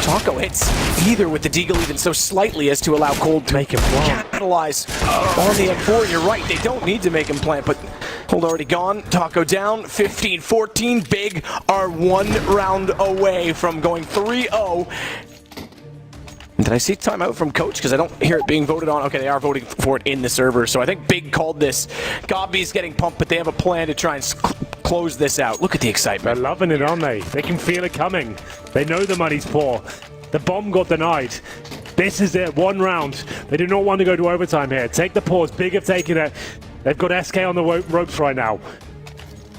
Taco hits either with the deagle even so slightly as to allow Cold to make him capitalize on the M4. You're right. They don't need to make him plant, but Cold already gone. Taco down. 15-14. Big are 1 round away from going 3-0. Did I see timeout from Coach? Because I don't hear it being voted on. Okay, they are voting for it in the server. So I think Big called this. Gobby's getting pumped, but they have a plan to try and close this out. Look at the excitement. They're loving it, aren't they? They can feel it coming. They know the money's poor. The bomb got denied. This is it. 1 round. They do not want to go to overtime here. Take the pause. Big have taken it. They've got SK on the ropes right now.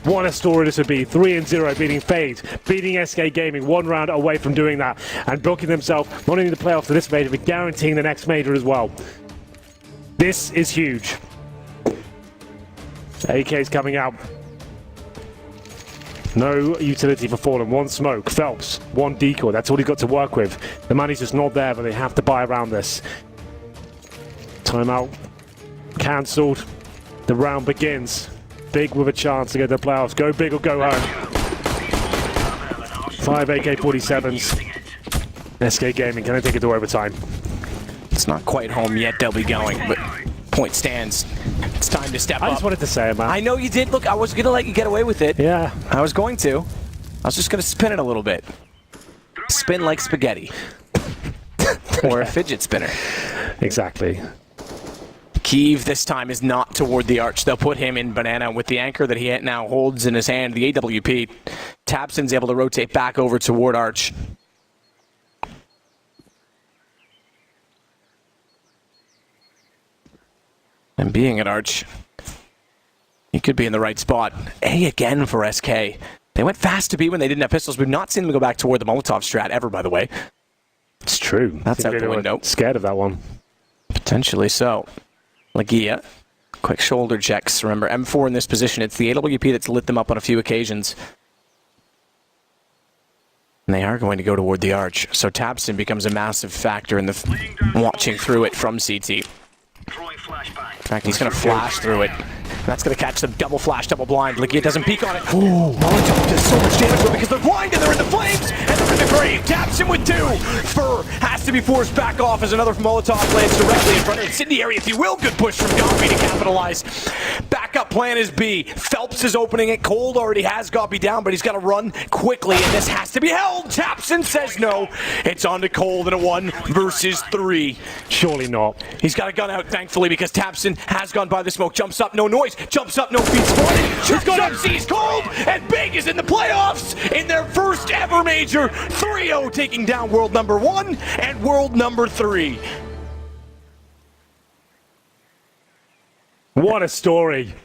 What a story this would be. 3-0 beating FaZe, beating SK Gaming, 1 round away from doing that and booking themselves not only the playoffs for this major, but guaranteeing the next major as well. This is huge. AK's coming out. No utility for Fallen. 1 smoke. Phelps, 1 decoy. That's all he's got to work with. The money's just not there, but they have to buy around this. Timeout cancelled. The round begins. Big with a chance to get to the playoffs. Go big or go home. 5 AK-47s. SK Gaming, can I take it to overtime? It's not quite home yet. They'll be going, but point stands. It's time to step up. I just wanted to say it, man. I know you did. Look, I was going to let you get away with it. Yeah. I was going to. I was just going to spin it a little bit. Spin like spaghetti. Or a fidget spinner. Exactly. Kiev this time is not toward the arch. They'll put him in Banana with the anchor that he now holds in his hand, the AWP. Tabson's able to rotate back over toward arch. And being at arch, he could be in the right spot. A again for SK. They went fast to B when they didn't have pistols. We've not seen them go back toward the Molotov strat ever, by the way. It's true. That's out the window. Scared of that one. Potentially so. Lagia, quick shoulder checks. Remember, M4 in this position, it's the AWP that's lit them up on a few occasions. And they are going to go toward the arch. So Tabson becomes a massive factor in the watching through it from CT. In fact, he's going to flash through it. That's going to catch them double flash, double blind. Lagia doesn't peek on it. Ooh, Molotov does so much damage to him because they're blind and they're in the flames and they're in the grave. Taps him with 2. Fur has to be forced back off as another Molotov lands directly in front of the incendiary, if you will. Good push from Goppy to capitalize. Backup plan is B. Phelps is opening it. Cold already has Goppy down, but he's got to run quickly, and this has to be held. Tapson says no. It's on to Cold in a 1 versus 3. Surely not. He's got a gun out, thankfully, because Tapson has gone by the smoke. Jumps up, no noise. Jumps up, no feet spotted. Shoots up, sees Cold, and Big is in the playoffs in their first ever major. 3-0 taking down world number 1 and world number 3. What a story.